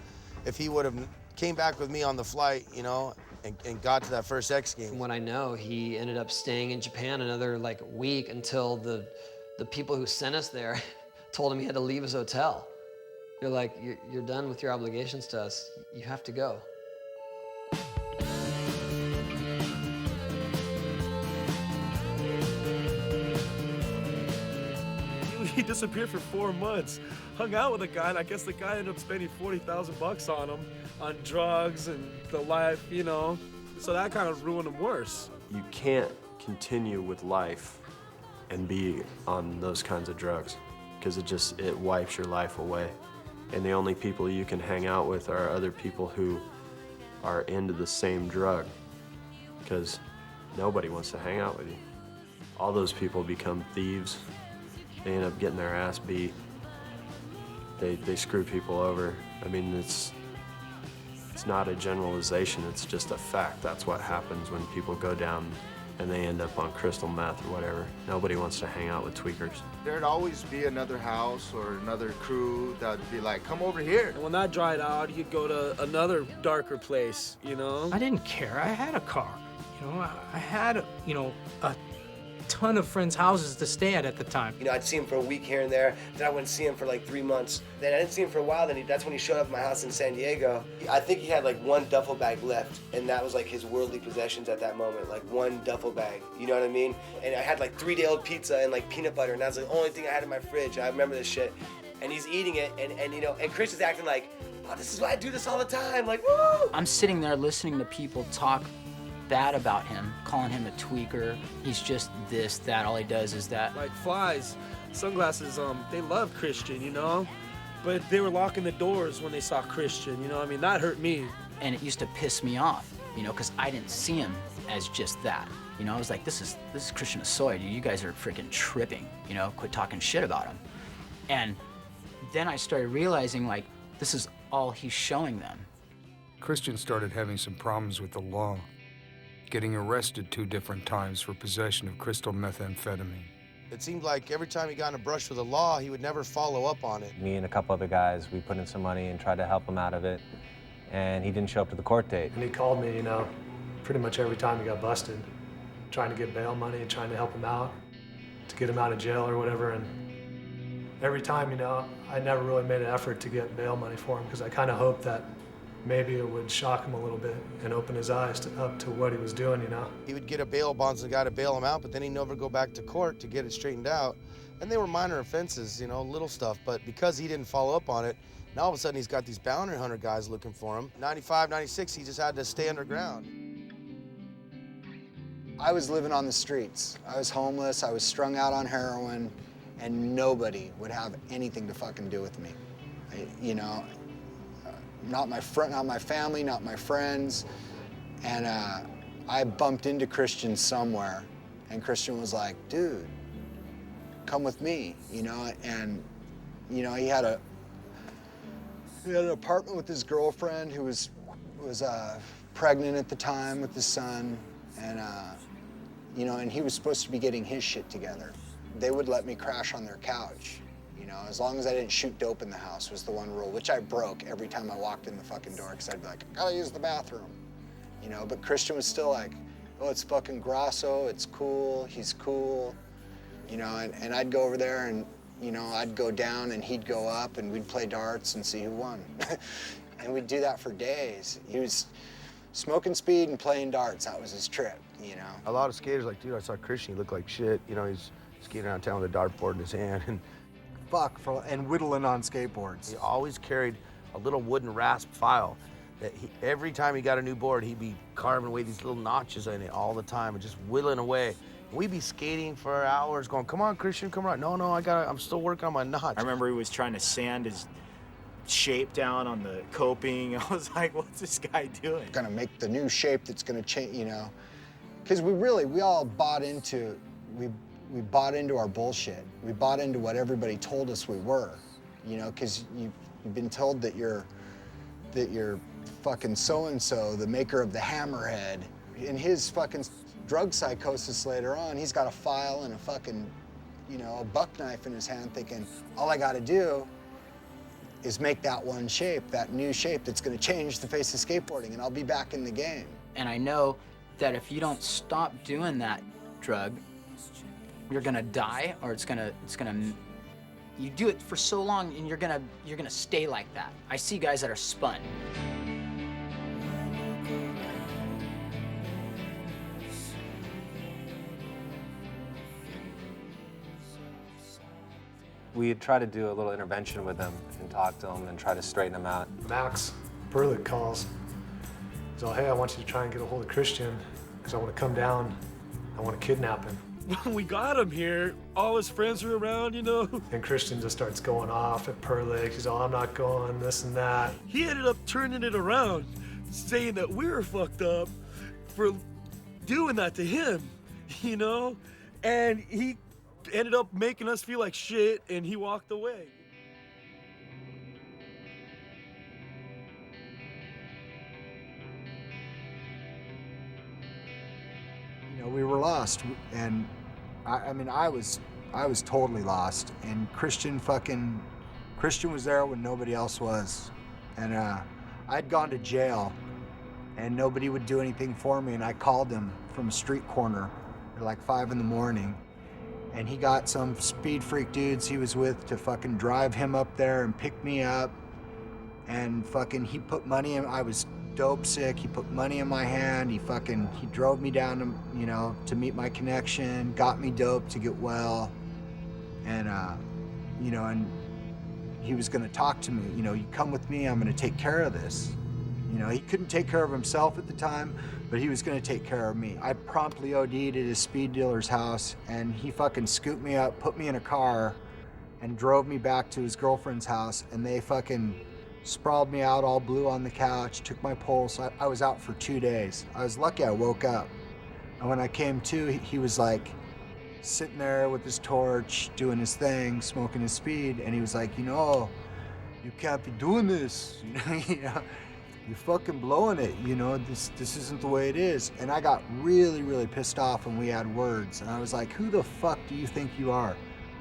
if he would have came back with me on the flight, you know, and got to that first X Games. From what I know, he ended up staying in Japan another like week until the people who sent us there told him he had to leave his hotel. They're like, you're done with your obligations to us. You have to go. He disappeared for 4 months, hung out with a guy, and I guess the guy ended up spending $40,000 on him, on drugs and the life, you know. So that kind of ruined him worse. You can't continue with life and be on those kinds of drugs because it wipes your life away. And the only people you can hang out with are other people who are into the same drug because nobody wants to hang out with you. All those people become thieves. They end up getting their ass beat. They screw people over. I mean, it's not a generalization, it's just a fact. That's what happens when people go down and they end up on crystal meth or whatever. Nobody wants to hang out with tweakers. There'd always be another house or another crew that would be like, come over here. And when that dried out, he'd go to another darker place, you know? I didn't care. I had a car. You know, I had, you know, a ton of friends' houses to stay at the time. You know, I'd see him for a week here and there, then I wouldn't see him for like 3 months. Then I didn't see him for a while, then that's when he showed up at my house in San Diego. I think he had like 1 duffel bag left, and that was like his worldly possessions at that moment, like 1 duffel bag, you know what I mean? And I had like 3-day-old pizza and like peanut butter, and that's the only thing I had in my fridge. I remember this shit. And he's eating it, and you know, and Chris is acting like, oh, this is why I do this all the time, like, woo! I'm sitting there listening to people talk bad about him, calling him a tweaker. He's just this, that, all he does is that. Like flies, sunglasses, they love Christian, you know? But they were locking the doors when they saw Christian, you know? I mean, that hurt me. And it used to piss me off, you know, because I didn't see him as just that. You know, I was like, this is Christian Hosoi, dude. You guys are freaking tripping, you know? Quit talking shit about him. And then I started realizing, like, this is all he's showing them. Christian started having some problems with the law, getting arrested 2 different times for possession of crystal methamphetamine. It seemed like every time he got in a brush with the law, he would never follow up on it. Me and a couple other guys, we put in some money and tried to help him out of it, and he didn't show up to the court date. And he called me, you know, pretty much every time he got busted, trying to get bail money and trying to help him out, to get him out of jail or whatever. And every time, you know, I never really made an effort to get bail money for him because I kind of hoped that maybe it would shock him a little bit and open his eyes up to what he was doing, you know? He would get a bail bondsman guy to bail him out, but then he'd never go back to court to get it straightened out. And they were minor offenses, you know, little stuff. But because he didn't follow up on it, now all of a sudden he's got these bounty hunter guys looking for him. 95, 96, he just had to stay underground. I was living on the streets. I was homeless, I was strung out on heroin, and nobody would have anything to fucking do with me. You know, not my family, not my friends. And I bumped into Christian somewhere, and Christian was like, dude, come with me, you know? And, you know, he had an apartment with his girlfriend who was pregnant at the time with his son, and, you know, and he was supposed to be getting his shit together. They would let me crash on their couch. You know, as long as I didn't shoot dope in the house was the one rule, which I broke every time I walked in the fucking door, because I'd be like, I gotta use the bathroom. You know, but Christian was still like, oh, it's fucking Grasso, it's cool, he's cool. You know, and I'd go over there and, you know, I'd go down and he'd go up and we'd play darts and see who won. And we'd do that for days. He was smoking speed and playing darts, that was his trip, you know. A lot of skaters like, dude, I saw Christian, he looked like shit. You know, he's skating around town with a dartboard in his hand. And whittling on skateboards. He always carried a little wooden rasp file that every time he got a new board, he'd be carving away these little notches in it all the time and just whittling away. We'd be skating for hours going, come on, Christian, come on. No, I'm still working on my notch. I remember he was trying to sand his shape down on the coping. I was like, what's this guy doing? Gonna make the new shape that's gonna change, you know. Because we all bought into, we bought into our bullshit. We bought into what everybody told us we were, you know, because you've been told that you're fucking so-and-so, the maker of the hammerhead. In his fucking drug psychosis later on, he's got a file and a fucking, you know, a buck knife in his hand thinking, all I gotta do is make that one shape, that new shape that's gonna change the face of skateboarding, and I'll be back in the game. And I know that if you don't stop doing that drug, you're gonna die, or it's gonna, you do it for so long and you're gonna stay like that. I see guys that are spun. We'd try to do a little intervention with them and talk to them and try to straighten them out. Max Perlick calls. He's like, hey, I want you to try and get a hold of Christian because I want to come down. I want to kidnap him. When we got him here, all his friends were around, you know? And Christian just starts going off at Perlick. He's all, I'm not going, this and that. He ended up turning it around, saying that we were fucked up for doing that to him, you know? And he ended up making us feel like shit, and he walked away. You know, we were lost, and I mean, I was totally lost, and Christian was there when nobody else was, and I'd gone to jail, and nobody would do anything for me, and I called him from a street corner at like 5 in the morning, and he got some speed freak dudes he was with to fucking drive him up there and pick me up, and he put money in, I was dope sick, he put money in my hand, he drove me down to, you know, to meet my connection, got me dope to get well, and you know, and he was gonna talk to me, you know, you come with me, I'm gonna take care of this, You know, he couldn't take care of himself at the time, but he was gonna take care of me. I promptly OD'd at his speed dealer's house, and he fucking scooped me up, put me in a car, and drove me back to his girlfriend's house, and they fucking sprawled me out all blue on the couch, took my pulse. I was out for 2 days. I was lucky I woke up. And when I came to, he was like sitting there with his torch, doing his thing, smoking his speed, and he was like, you know, you can't be doing this. You know, you're fucking blowing it. You know, this isn't the way it is. And I got really, really pissed off when we had words. And I was like, who the fuck do you think you are?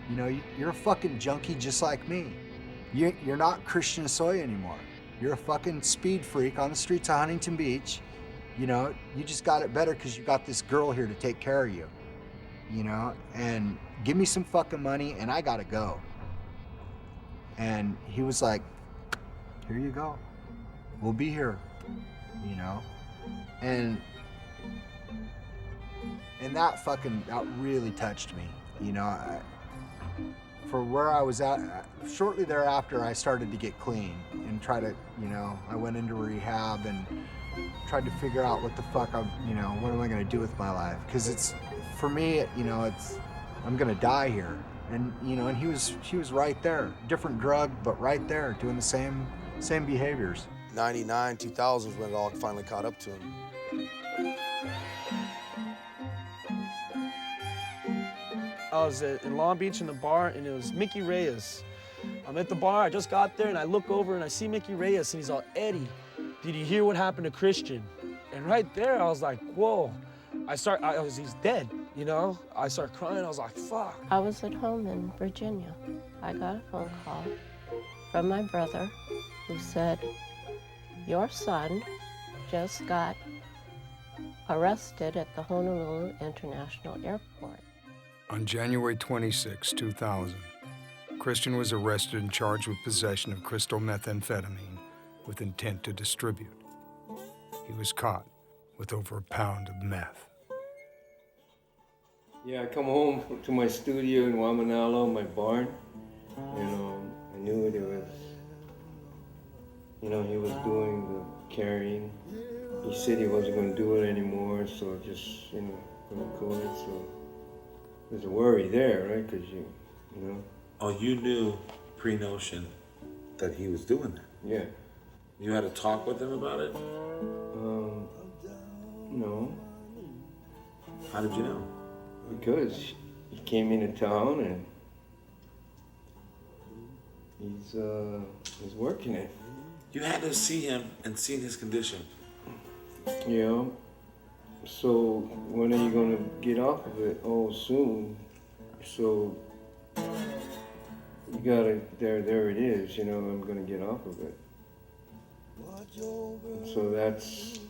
You know, you're a fucking junkie just like me. You're not Christian Hosoi anymore. You're a fucking speed freak on the streets of Huntington Beach. You know, you just got it better because you got this girl here to take care of you. You know, and give me some fucking money and I gotta go. And he was like, here you go. We'll be here, you know? And that really touched me, you know? For where I was at, shortly thereafter, I started to get clean and try to, you know, I went into rehab and tried to figure out what the fuck you know, what am I gonna do with my life? Because it's, for me, you know, I'm gonna die here. And, you know, and he was right there, different drug, but right there, doing the same behaviors. 99, 2000 is when it all finally caught up to him. I was in Long Beach in the bar, and it was Mickey Reyes. I'm at the bar, I just got there, and I look over and I see Mickey Reyes, and he's all, Eddie, did you hear what happened to Christian? And right there, I was like, whoa. He's dead, you know? I start crying, I was like, fuck. I was at home in Virginia. I got a phone call from my brother who said, your son just got arrested at the Honolulu International Airport. On January 26, 2000, Christian was arrested and charged with possession of crystal methamphetamine with intent to distribute. He was caught with over a pound of meth. Yeah, I come home to my studio in Wamanalo, my barn, and I knew it was, you know, he was doing the carrying. He said he wasn't going to do it anymore, so just, you know, going to quit. So there's a worry there, right? Because you know. Oh, you knew pre-notion that he was doing that? Yeah. You had a talk with him about it? No. How did you know? Because he came into town and he's working it. You had to see him and see his condition. Yeah. So when are you gonna get off of it? Oh, soon. So you gotta, there it is, you know, I'm gonna get off of it. So that's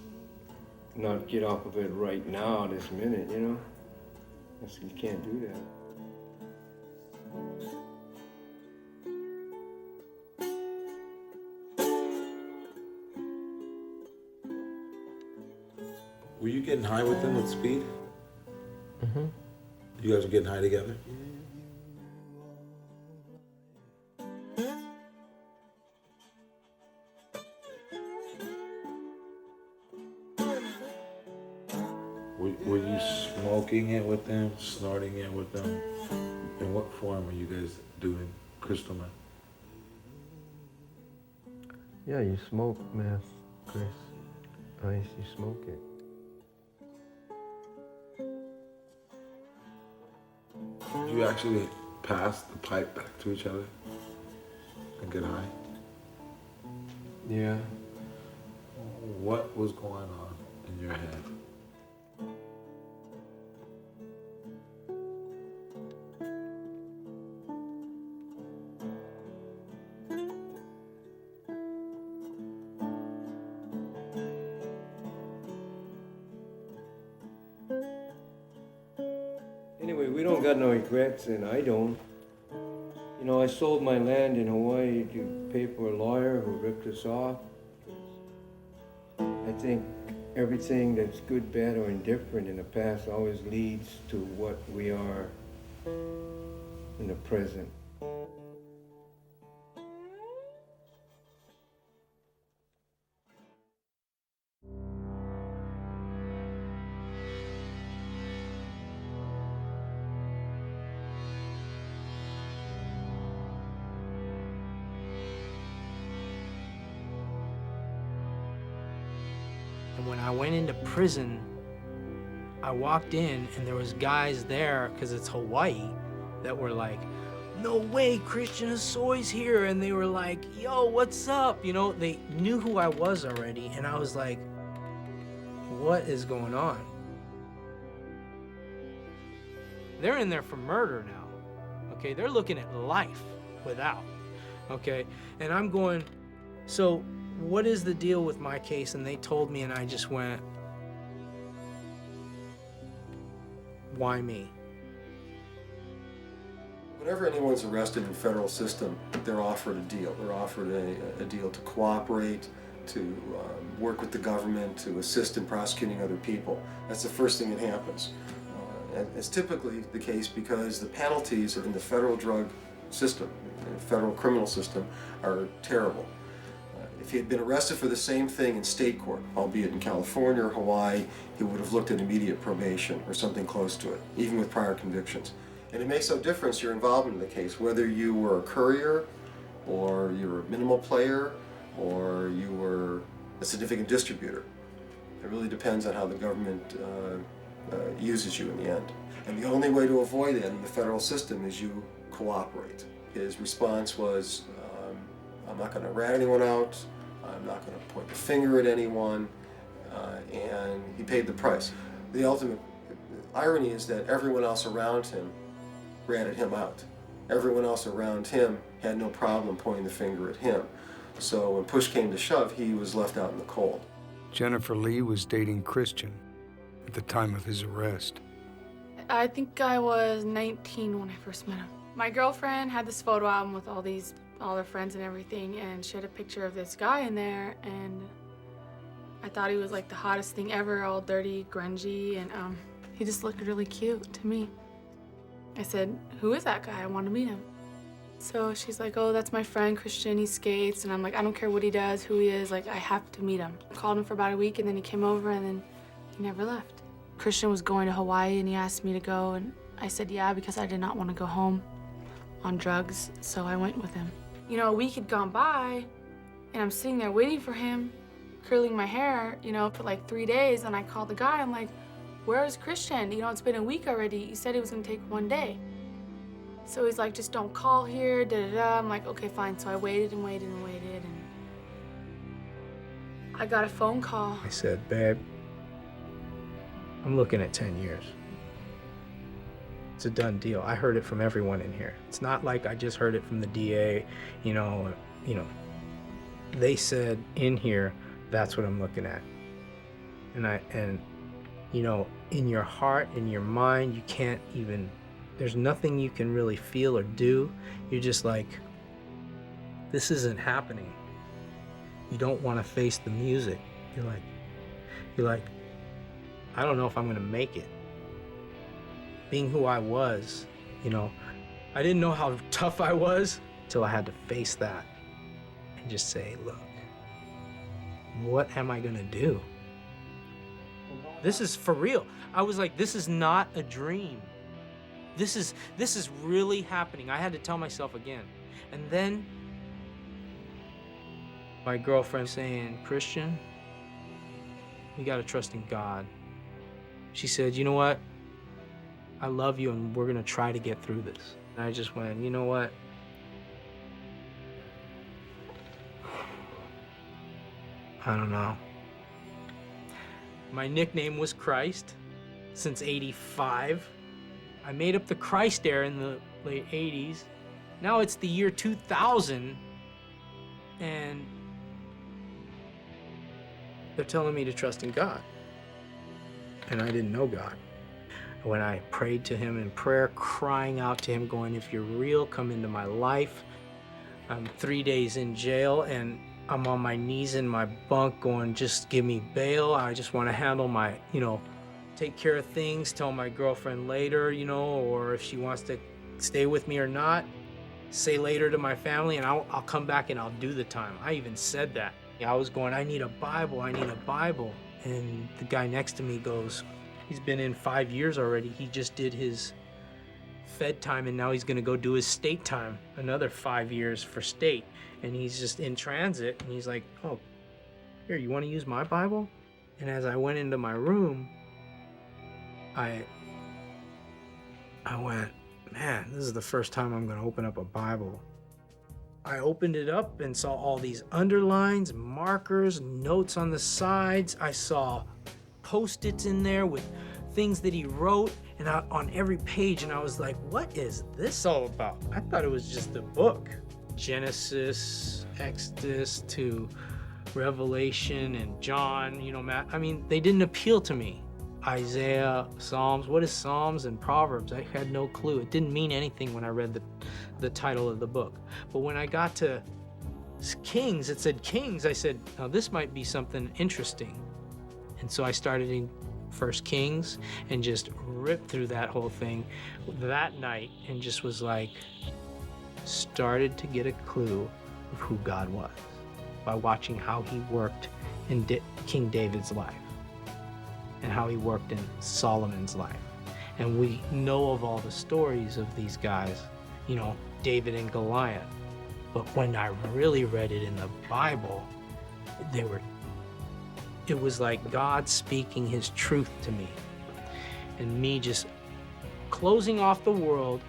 not get off of it right now, this minute, you know? You can't do that. Were you getting high with him with speed? Mm-hmm. You guys were getting high together? Were you smoking it with them, snorting it with them? In what form were you guys doing crystal meth? Yeah, you smoke meth, Chris. You smoke it. Did you actually pass the pipe back to each other and get high? Yeah. What was going on in your head? Anyway, we don't got no regrets, and I don't. You know, I sold my land in Hawaii to pay for a lawyer who ripped us off. I think everything that's good, bad, or indifferent in the past always leads to what we are in the present. I went into prison, I walked in and there was guys there, because it's Hawaii, that were like, no way, Christian Hosoi's here. And they were like, yo, what's up? You know, they knew who I was already. And I was like, what is going on? They're in there for murder now, okay? They're looking at life without, okay? And I'm going, so what is the deal with my case? And they told me, and I just went, why me? Whenever anyone's arrested in the federal system, they're offered a deal. They're offered a deal to cooperate, to work with the government, to assist in prosecuting other people. That's the first thing that happens. And it's typically the case because the penalties in the federal drug system, the federal criminal system, are terrible. If he had been arrested for the same thing in state court, albeit in California or Hawaii, he would have looked at immediate probation or something close to it, even with prior convictions. And it makes no difference your involvement in the case, whether you were a courier, or you were a minimal player, or you were a significant distributor. It really depends on how the government uses you in the end. And the only way to avoid that in the federal system is you cooperate. His response was, I'm not going to rat anyone out, I'm not going to point the finger at anyone, and he paid the price. The ultimate irony is that everyone else around him ratted him out. Everyone else around him had no problem pointing the finger at him. So when push came to shove, he was left out in the cold. Jennifer Lee was dating Christian at the time of his arrest. I think I was 19 when I first met him. My girlfriend had this photo album with all their friends and everything, and she had a picture of this guy in there, and I thought he was like the hottest thing ever, all dirty, grungy, and he just looked really cute to me. I said, who is that guy? I want to meet him. So she's like, oh, that's my friend Christian, he skates. And I'm like, I don't care what he does, who he is, like, I have to meet him. I called him for about a week, and then he came over, and then he never left. Christian was going to Hawaii, and he asked me to go, and I said yeah, because I did not want to go home on drugs, so I went with him. You know, a week had gone by, and I'm sitting there waiting for him, curling my hair, you know, for like 3 days, and I called the guy, I'm like, where is Christian? You know, it's been a week already. He said it was gonna take 1 day. So he's like, just don't call here, da-da-da. I'm like, okay, fine. So I waited and waited and waited, and I got a phone call. I said, babe, I'm looking at 10 years. It's a done deal. I heard it from everyone in here. It's not like I just heard it from the DA, you know, they said in here, that's what I'm looking at. And you know, in your heart, in your mind, you can't even, there's nothing you can really feel or do. You're just like, this isn't happening. You don't want to face the music. You're like, I don't know if I'm gonna make it. Being who I was, you know, I didn't know how tough I was till I had to face that and just say, look, what am I gonna do? This is for real. I was like, this is not a dream. This is really happening. I had to tell myself again. And then my girlfriend saying, Christian, you gotta trust in God. She said, you know what? I love you and we're gonna try to get through this. And I just went, you know what? I don't know. My nickname was Christ since '85. I made up the Christ era in the late '80s. Now it's the year 2000, and they're telling me to trust in God. And I didn't know God. When I prayed to him in prayer, crying out to him, going, if you're real, come into my life. I'm 3 days in jail, and I'm on my knees in my bunk going, just give me bail. I just want to handle my, you know, take care of things, tell my girlfriend later, you know, or if she wants to stay with me or not, say later to my family, and I'll come back and I'll do the time. I even said that. I was going, I need a Bible, I need a Bible. And the guy next to me goes, he's been in 5 years already. He just did his Fed time, and now he's gonna go do his state time, another 5 years for state. And he's just in transit, and he's like, oh, here, you wanna use my Bible? And as I went into my room, I went, man, this is the first time I'm going to open up a Bible. I opened it up and saw all these underlines, markers, notes on the sides. I saw Post-its in there with things that he wrote and on every page, and I was like, what is this all about? I thought it was just a book. Genesis, Exodus to Revelation and John, you know, I mean, they didn't appeal to me. Isaiah, Psalms, what is Psalms and Proverbs? I had no clue. It didn't mean anything when I read the title of the book. But when I got to Kings, it said Kings. I said, now this might be something interesting. And so I started in 1 Kings and just ripped through that whole thing that night and just was like, started to get a clue of who God was by watching how he worked in King David's life and how he worked in Solomon's life. And we know of all the stories of these guys, you know, David and Goliath. But when I really read it in the Bible, it was like God speaking his truth to me and me just closing off the world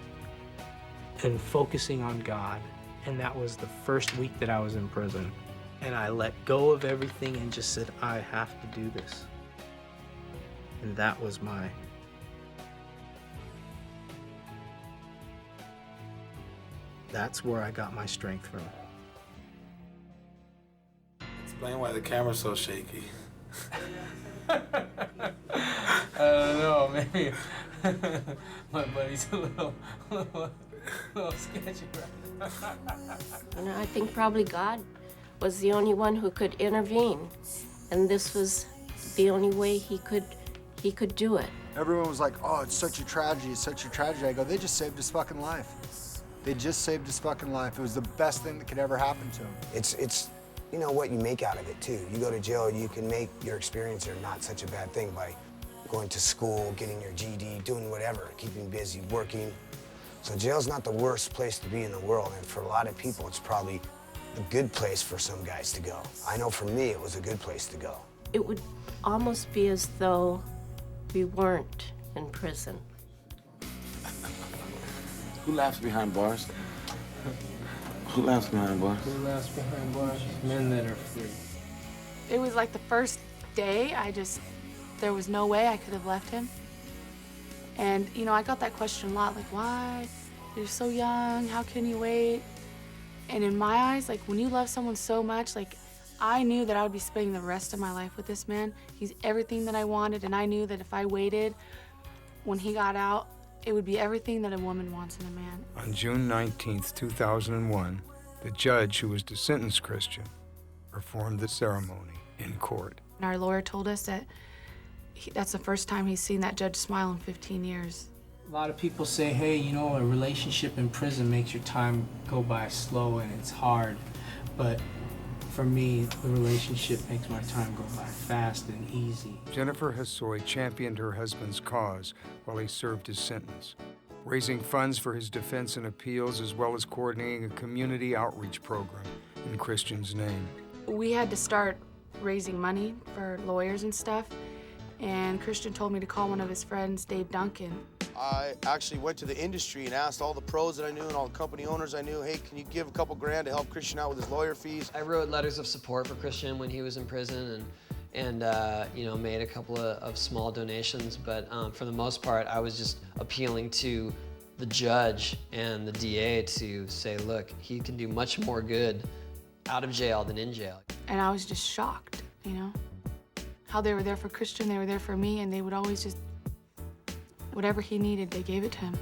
and focusing on God. And that was the first week that I was in prison. And I let go of everything and just said, I have to do this. And that was that's where I got my strength from. Explain why the camera's so shaky. I don't know, maybe my buddy's a little sketchy. And I think probably God was the only one who could intervene, and this was the only way he could do it. Everyone was like, oh, it's such a tragedy, it's such a tragedy. I go, they just saved his fucking life. They just saved his fucking life. It was the best thing that could ever happen to him. It's you know, what you make out of it, too. You go to jail, you can make your experience there not such a bad thing by going to school, getting your GED, doing whatever, keeping busy, working. So jail's not the worst place to be in the world, and for a lot of people, it's probably a good place for some guys to go. I know for me, it was a good place to go. It would almost be as though we weren't in prison. Who laughs behind bars? Who laughs behind bars? Who laughs behind bars? Men that are free. It was like the first day, there was no way I could have left him. And, you know, I got that question a lot, like, why? You're so young, how can you wait? And in my eyes, like, when you love someone so much, like, I knew that I would be spending the rest of my life with this man. He's everything that I wanted, and I knew that if I waited, when he got out, it would be everything that a woman wants in a man. On June 19th, 2001, the judge who was to sentence Christian performed the ceremony in court. And our lawyer told us that that's the first time he's seen that judge smile in 15 years. A lot of people say, hey, you know, a relationship in prison makes your time go by slow and it's hard. But for me, the relationship makes my time go by fast and easy. Jennifer Hosoi championed her husband's cause while he served his sentence, raising funds for his defense and appeals, as well as coordinating a community outreach program in Christian's name. We had to start raising money for lawyers and stuff, and Christian told me to call one of his friends, Dave Duncan. I actually went to the industry and asked all the pros that I knew and all the company owners I knew, hey, can you give a couple grand to help Christian out with his lawyer fees? I wrote letters of support for Christian when he was in prison and you know, made a couple of small donations, but for the most part, I was just appealing to the judge and the DA to say, look, he can do much more good out of jail than in jail. And I was just shocked, you know? How they were there for Christian, they were there for me, and they would always just, whatever he needed, they gave it to him.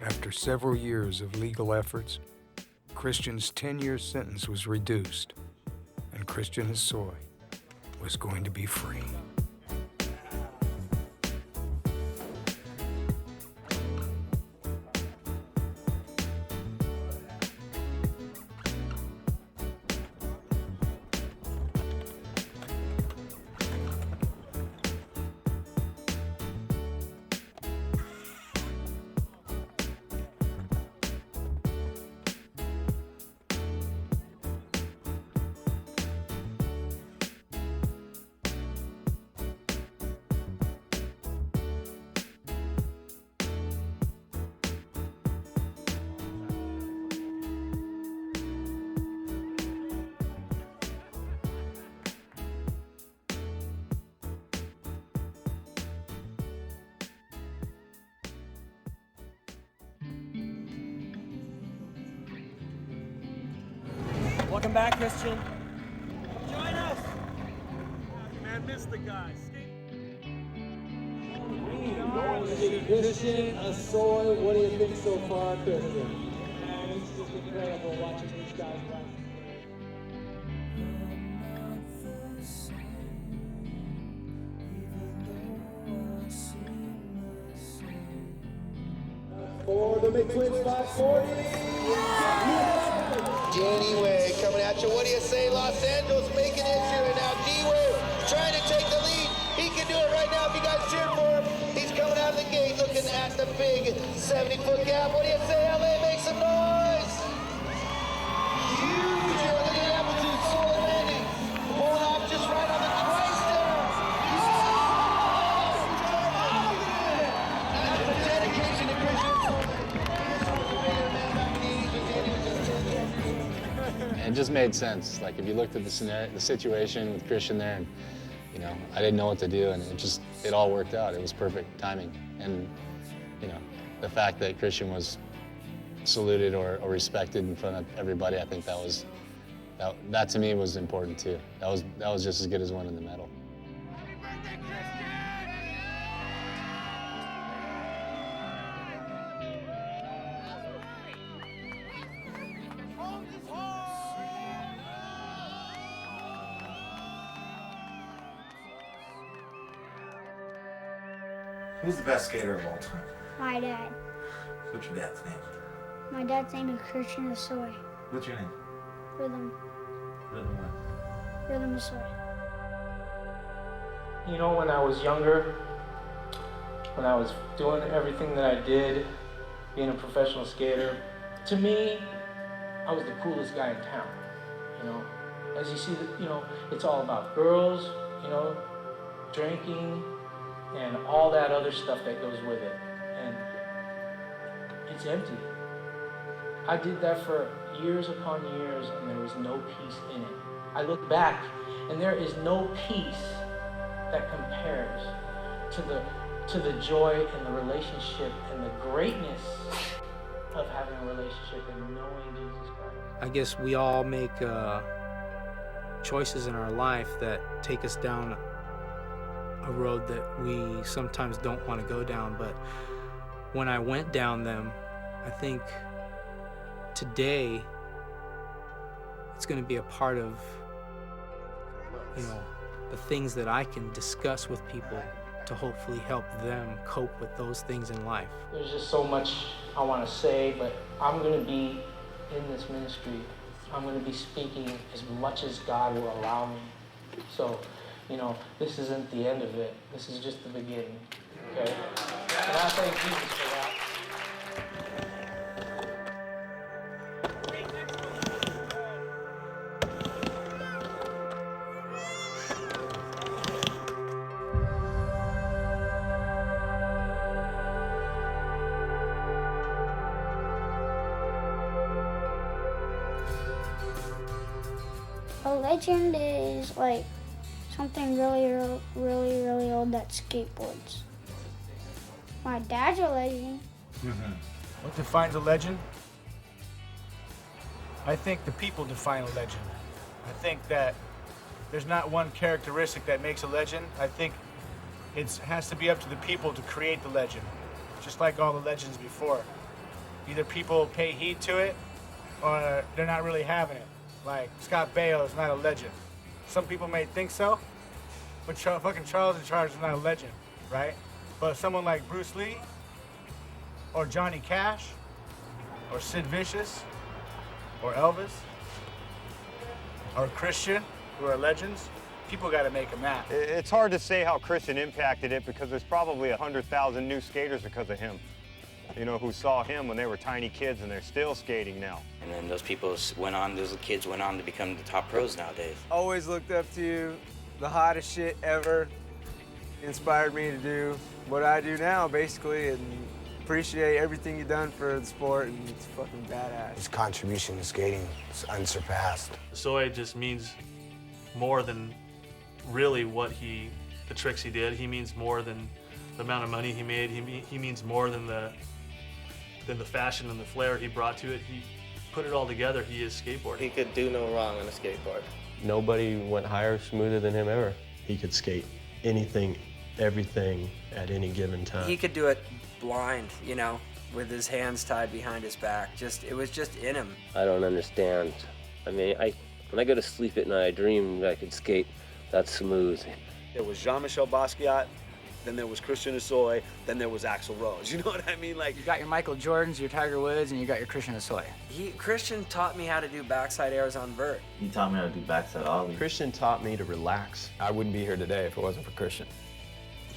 After several years of legal efforts, Christian's 10-year sentence was reduced, and Christian Hosoi was going to be free. Welcome back, Christian. Join us. Man, miss the guys. Christian Hosoi, what do you think so far, Christian? Man, it's just incredible watching these guys run. For the McTwitch 540. D-Way coming at you. What do you say, Los Angeles making history right now? D-Way trying to take the lead. He can do it right now if you guys cheer for him. He's coming out of the gate looking at the big 70-foot gap. What do you say, LA? Make some noise. Huge. Look at that amplitude. Solar landing. Pulling off just right on the twice there. That's the dedication to Christian. It just made sense. Like if you looked at the situation with Christian there, and you know, I didn't know what to do, and it all worked out. It was perfect timing, and you know, the fact that Christian was saluted or respected in front of everybody, I think that to me was important too. That was just as good as winning the medal. Who's the best skater of all time? My dad. What's your dad's name? My dad's name is Christian Hosoi. What's your name? Rhythm. Rhythm what? Rhythm Hosoi. You know, when I was younger, when I was doing everything that I did, being a professional skater, to me, I was the coolest guy in town. You know, as you see, you know, it's all about girls, you know, drinking, and all that other stuff that goes with it. And it's empty. I did that for years upon years, and there was no peace in it. I look back, and there is no peace that compares to the joy and the relationship and the greatness of having a relationship and knowing Jesus Christ. I guess we all make choices in our life that take us down a road that we sometimes don't want to go down, but when I went down them, I think today it's going to be a part of, you know, the things that I can discuss with people to hopefully help them cope with those things in life. There's just so much I want to say, but I'm going to be in this ministry. I'm going to be speaking as much as God will allow me. So, you know, this isn't the end of it. This is just the beginning, okay? And I thank Jesus for that. A legend is like something really old that skateboards. My dad's a legend. What defines a legend? I think the people define a legend. I think that there's not one characteristic that makes a legend. I think it has to be up to the people to create the legend, just like all the legends before. Either people pay heed to it or they're not really having it. Like Scott Baio is not a legend. Some people may think so, but fucking Charles in Charge is not a legend, right? But someone like Bruce Lee, or Johnny Cash, or Sid Vicious, or Elvis, or Christian, who are legends, people gotta make them that. It's hard to say how Christian impacted it because there's probably 100,000 new skaters because of him. You know, who saw him when they were tiny kids and they're still skating now. And then those kids went on to become the top pros nowadays. Always looked up to you, the hottest shit ever. Inspired me to do what I do now, basically, and appreciate everything you've done for the sport, and it's fucking badass. His contribution to skating is unsurpassed. Hosoi just means more than really the tricks he did. He means more than the amount of money he made. He means more than the fashion and the flair he brought to it. put it all together, he is skateboarding. He could do no wrong on a skateboard. Nobody went higher, smoother than him ever. He could skate anything, everything at any given time. He could do it blind, you know, with his hands tied behind his back. It was just in him. I don't understand. I mean, when I go to sleep at night, I dream that I could skate that smooth. There was Jean-Michel Basquiat, then there was Christian Hosoi, then there was Axl Rose. You know what I mean? Like, you got your Michael Jordans, your Tiger Woods, and you got your Christian Hosoi. Christian taught me how to do backside airs on vert. He taught me how to do backside ollie. Christian taught me to relax. I wouldn't be here today if it wasn't for Christian.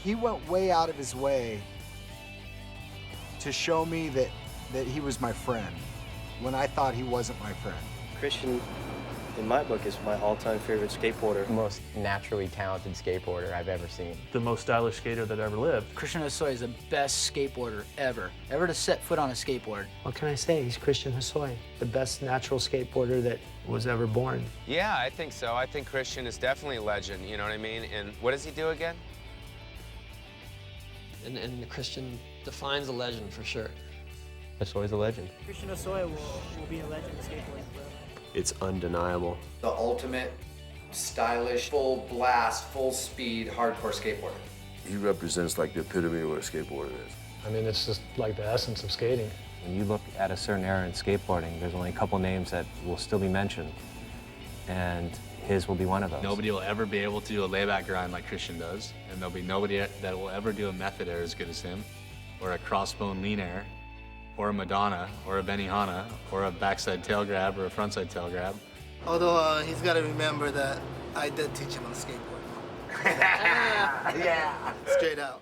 He went way out of his way to show me that he was my friend when I thought he wasn't my friend. Christian, in my book, is my all-time favorite skateboarder. The most naturally talented skateboarder I've ever seen. The most stylish skater that ever lived. Christian Hosoi is the best skateboarder ever to set foot on a skateboard. What can I say? He's Christian Hosoi, the best natural skateboarder that was ever born. Yeah, I think so. I think Christian is definitely a legend, you know what I mean? And what does he do again? And Christian defines a legend for sure. Hosoi's a legend. Christian Hosoi will be a legend in skateboarding forever. It's undeniable. The ultimate stylish, full blast, full speed, hardcore skateboarder. He represents like the epitome of what a skateboarder is. I mean, it's just like the essence of skating. When you look at a certain era in skateboarding, there's only a couple names that will still be mentioned, and his will be one of those. Nobody will ever be able to do a layback grind like Christian does, and there'll be nobody that will ever do a method air as good as him, or a crossbone lean air, or a Madonna, or a Benihana, or a backside tail grab, or a frontside tail grab. Although he's got to remember that I did teach him on a skateboard. Yeah. Straight out.